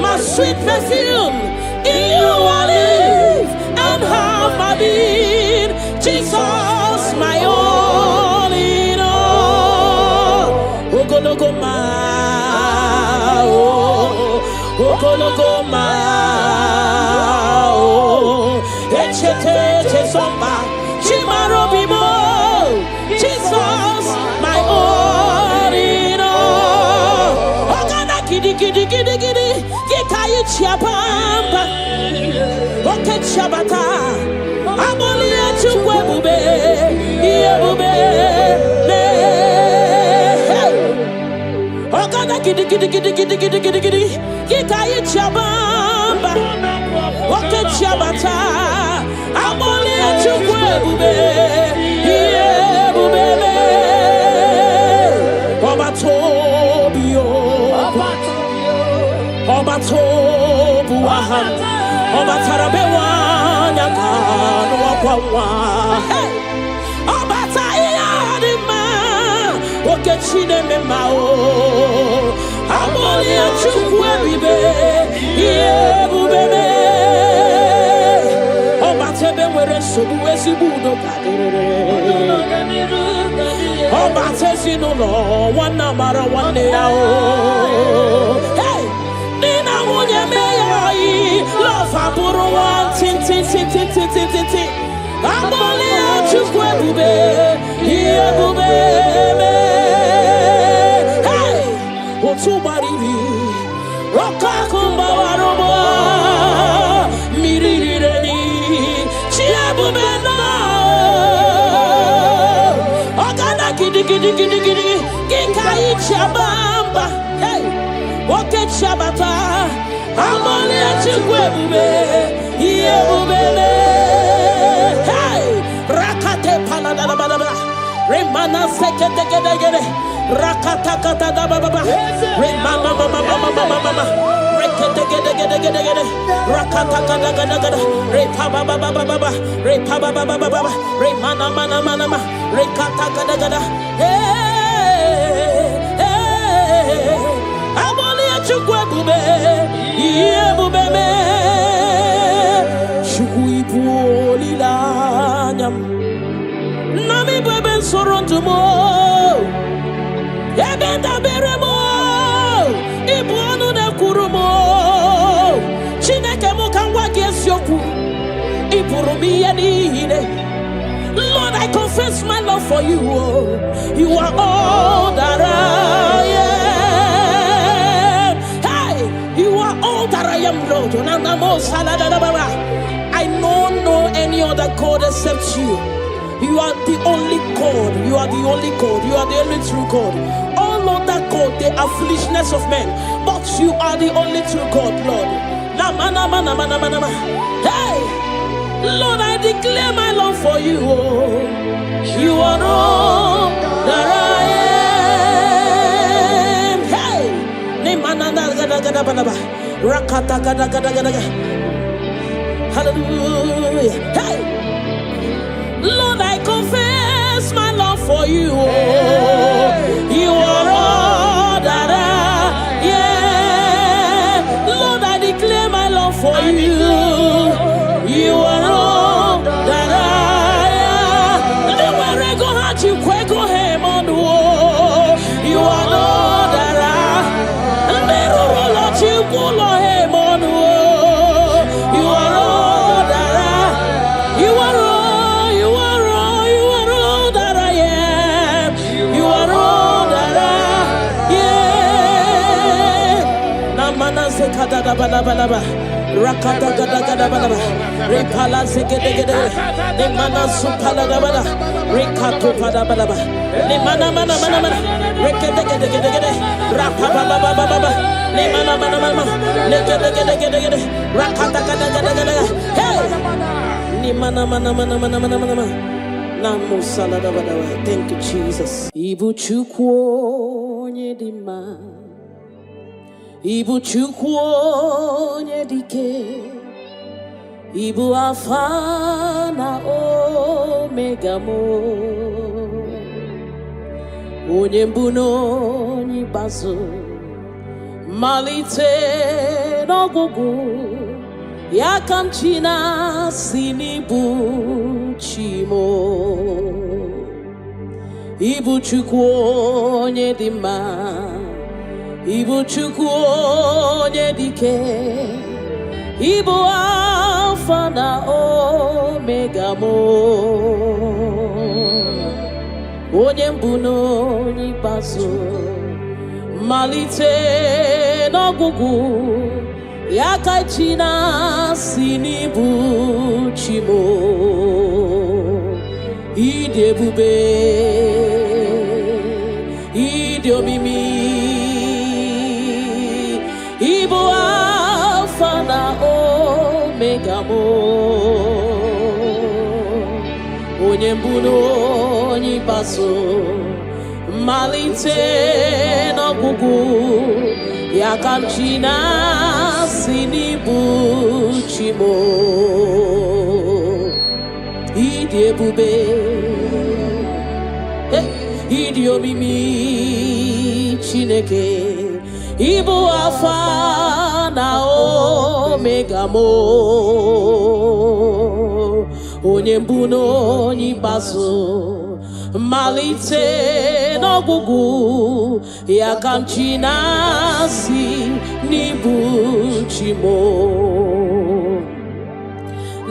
my sweet perfume. In you I live and have my being. Jesus, my all in all. Lokogoma, Lokogoma, Echete Chesomba, Chimarobimo. Jesus, my all in all. Ogana kidi kidi kidi kidi, Gikayi Chiapamba, Oke Chabata, Abolia Chukwebube, Yebube, Ogana kidi kidi kidi kidi kidi kidi kidi, Gikayi Chiabamba, Oke Chabata, Abolia Chukwebube, Yebube, Obatobio, Obatobu Aham, Obatarabewa, Yakano Wawa, Obatayadima, Okechine Memao, Amolia Chukwebe, Yebube, Obatebe were Subuesibudo, Obatesino, one number one day. Hey! Nina Munya May, love Aburo one, tin. Amolia Chukwebe, Yebube. Hey! Otubari, Rokakumba Warobo, Mirireni, Chiabumena, Ogana Gidi, Gikai Chabamba, hey! Oke Chabata, Amolia Chukwebe, Yebube, hey! Rakate Panadababa, Remana Sekete, Rakata Baba, Remana Mama, Rekete, Rakata Repaba, Remana Mana, Rekata, hey, Amolia Chukwebe, Yebube, Chukwipulilanyam, Nami Beben Sorontumo, Ebenda Beremo, Lord, I confess my love for you. You are all that I am. Hey, you are all that I am, Lord. I don't know any other God except you. You are the only God. You are the only God. You are the only true God. All other God, they are foolishness of men. But you are the only true God, Lord. Hey, Lord, I declare my love for you. You are all that I am. Hey, hallelujah. Hey, Lord, I confess my love for you. You are all that I am. Lord, I declare my love for you. You are all that I am. Nowhere I go, heart you quick go him on the wall. You are all that I am. Never let you go him on the wall. You are all that I am. You are all, you are all, you are all that I am. You are all that I am. Namana se kadada balaba. Rakata gada gada balaba. Repala se gede gede. Nemana supala da bala. Rekato pada balaba. Nemana mana mana mana. Rekete gede gede gede. Rapa baba baba baba. Nemana mana mana. Legede gede gede gede. Rakata gada gada gada. Hey. Nemana mana mana mana mana mana. Namu salada balawa. Thank you, Jesus. Ibu chukwo nyedima. Ibu chukwu onye dike, Ibu Alpha na Omega mo, onye mbụ na onye ikpeazụ, malite n'ọgwụgwụ, ya ka m chi na-asị n'ịbụ chi mo. Ibu chukwu onye dị mma, Ibu chukwu onye dike, Ibu Alpha na Omega mo, onye mbụ na onye ikpeazụ, malite n'ọgwụgwụ, ya ka chi na-asị n'ịbụ chi mo. Ịdị ebube, ịdị omimi, Ibu Alpha na Omega mo, onye mbụ na onye ikpeazụ, malite n'ọgwụgwụ, ya ka m chi na-asị n'ịbụ chi mo. Ịdị ebube, ịdị omimi Chineke, Ibu Alpha na Omega mo, onye mbụ na onye ikpeazụ, malite n'ọgwụgwụ, ya ka m chi na-asị n'ịbụ chi mo.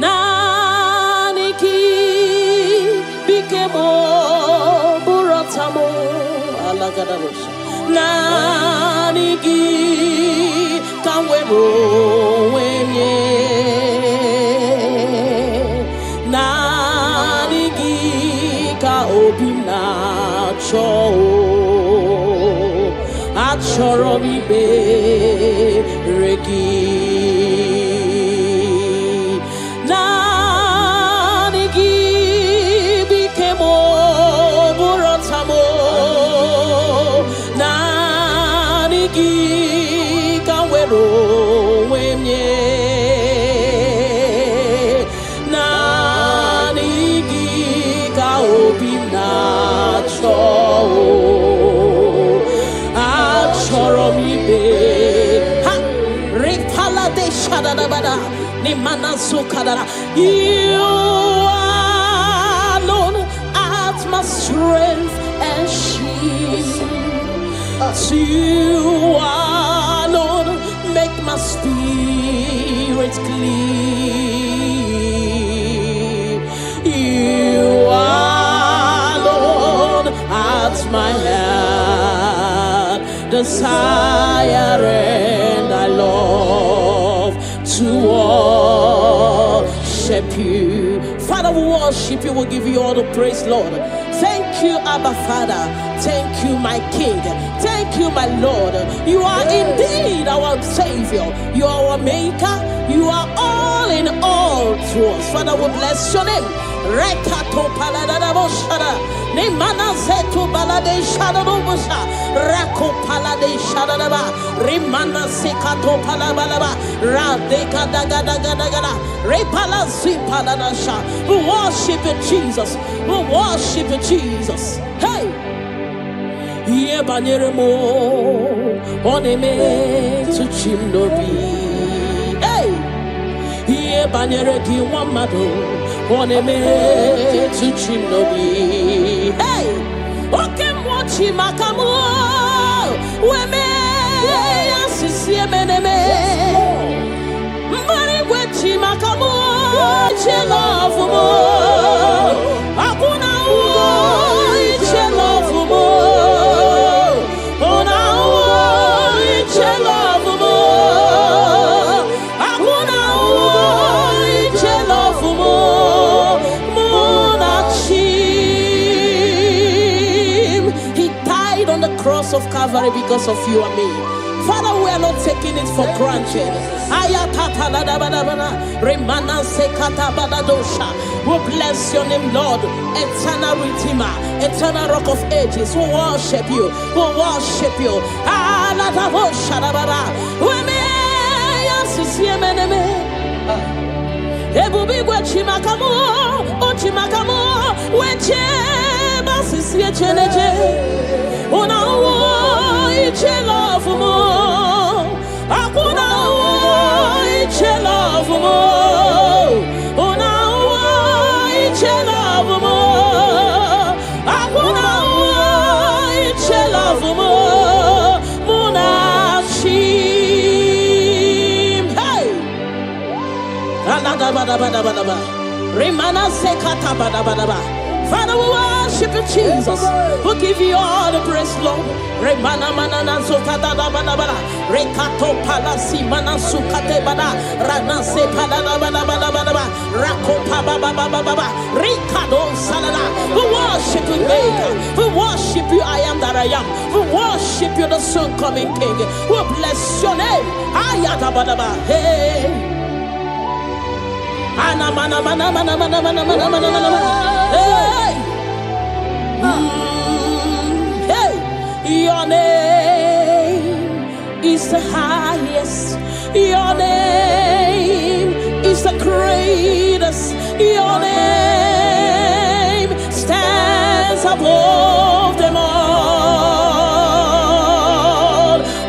Naanị gị bike mo bụrụ ọta mo alagadabosha. Naanị gị ka m were onwe m nye. Naanị gị ka obi m na-achọ. Achọrọ m ikpere gị. Naanị gị bike m bụrụ ọta m. Naanị gị ka m were onwe m nye. Naanị gị ka obi m na-achọ. Achọrọ m ibe ha ripala de shadadabada ni manasu kadara. You alone art my strength and shield. You alone make my spirit clean. desire and I love to worship you. Father, we worship you. We'll give you all the praise, Lord. Thank you, Abba Father. Thank you, my King. Thank you, my Lord. You are indeed our Savior. You are our Maker. You are all in all to us. Father, we bless your name. Rekato paladabo shada. Nemana zetu balade shada robusha. Rako palade shada daba. Rimana sekato palabalaba. Radeka daga daga daga. Repala zipaladasha. We worship you, Jesus. We worship you, Jesus. Hey! Ye banyeremo oneme to chimnobi. Hey! Ye banyere ki wamado oneme to chimnobi. Hey! Oke mochi makamu weme yasisi meneme. Mbari wechi makamu chelofu mo. Akuna uo chelofu mo. Cross of Calvary because of you and me. Father, we are not taking it for granted. We bless your name, Lord. Eternal Redeemer, eternal Rock of Ages. We worship you. We worship you. Una iche love mo, akuna iche love mo. Una iche love mo, akuna iche love mo. Munachim, hey. Remana sekata badabadaba. Father, we worship you, Jesus. We give you all the praise, Lord. Remana manana sokata da bana bana. Rekato palasi mana sukate bana. Rana se palana bana bana bana. Rako pa ba ba ba ba ba. Rikado salala. We worship you, Maker. We worship you, I am that I am. We worship you, the soon coming King. We bless your name. Ayata bana ba. Hey. Ana mana mana mana mana mana mana mana mana. Hey. Hey. Your name is the highest. Your name is the greatest. Your name stands above them all.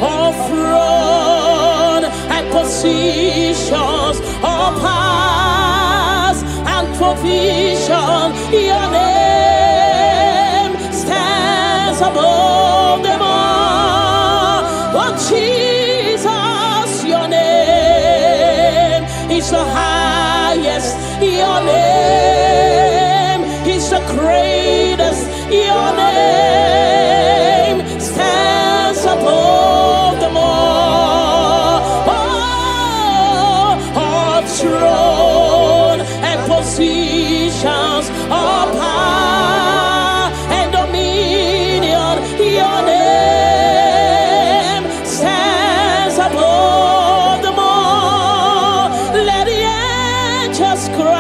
All throne and positions, all powers and provision. Your name stands above them all. Oh Jesus, your name is the highest. Your name is the greatest. Your name stands above them all. Oh, all throne and positions, all power and dominion. Your name stands above them all. Let the angels cry,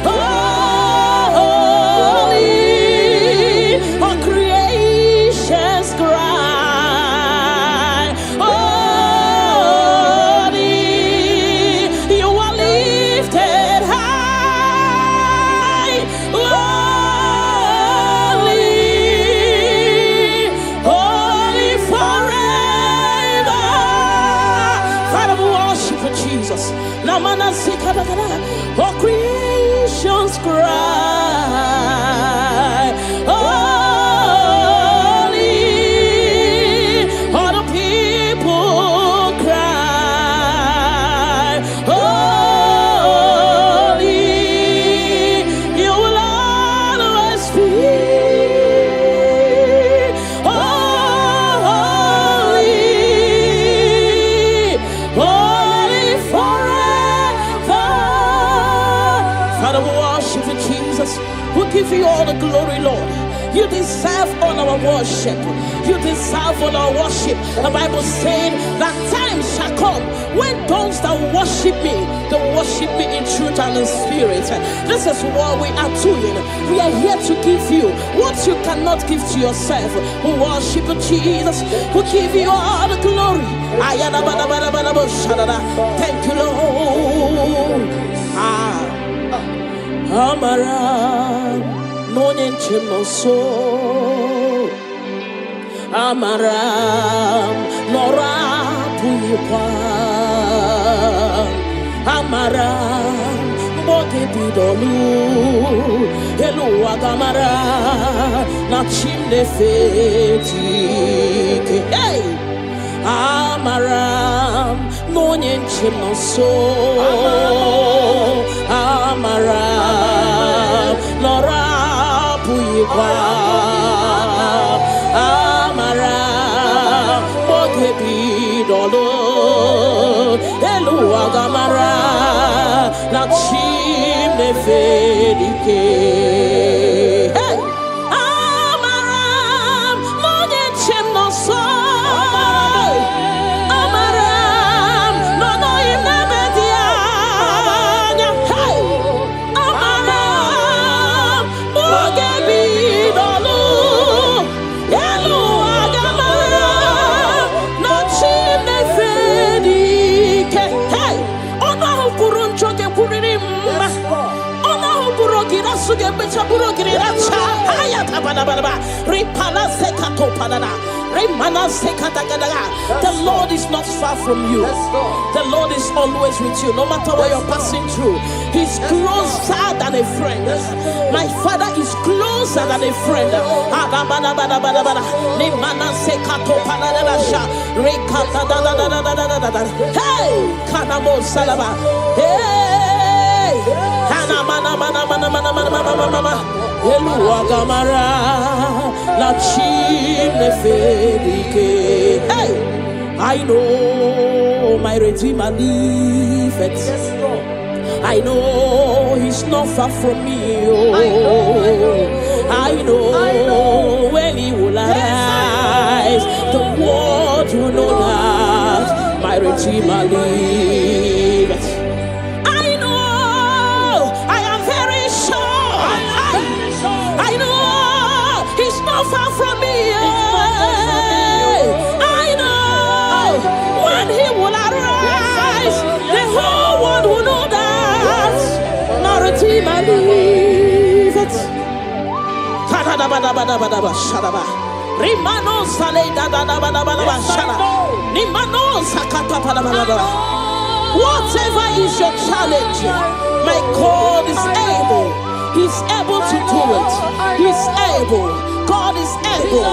holy, all creations cry, holy, you are lifted high, holy, holy forever. Father, we worship you, Jesus. Namana sikadagada, all creations cry, holy, all the people cry, holy, you will always be, holy. give you all the glory, Lord. You deserve all our worship. You deserve all our worship. The Bible said that time shall come when those that worship me, they worship me in truth and in spirit. This is what we are doing. We are here to give you what you cannot give to yourself. We worship Jesus. We give you all the glory. Thank you, Lord. Amara, Monie Chimoso. Amara, Nora Puyupa. Amara, Bote Bidolu. Hello, Agamara, Nachimde Feti. Hey! Amaram, Monie Chimoso. Amaram, Nora Puyupa. Amaram, Bote Bidolu. Hello, Agamara, Nachimde Feti. Hey! Amaram, Monie Chimoso. The Lord is not far from you. The Lord is always with you, no matter what you're passing through. He's closer than a friend. My Father is closer than a friend. Hey, Kanamo Salaba. Hey, Eluagamara, la chine fedike. Hey, I know my Redeemer liveth. I know He's not far from me. Oh, I know when He will arise, the world will know that my Redeemer liveth. Far from me, I know when He will arise, the whole world will know that my Redeemer liveth. Whatever is your challenge, my God is able. He's able to do it. He's able. God is able.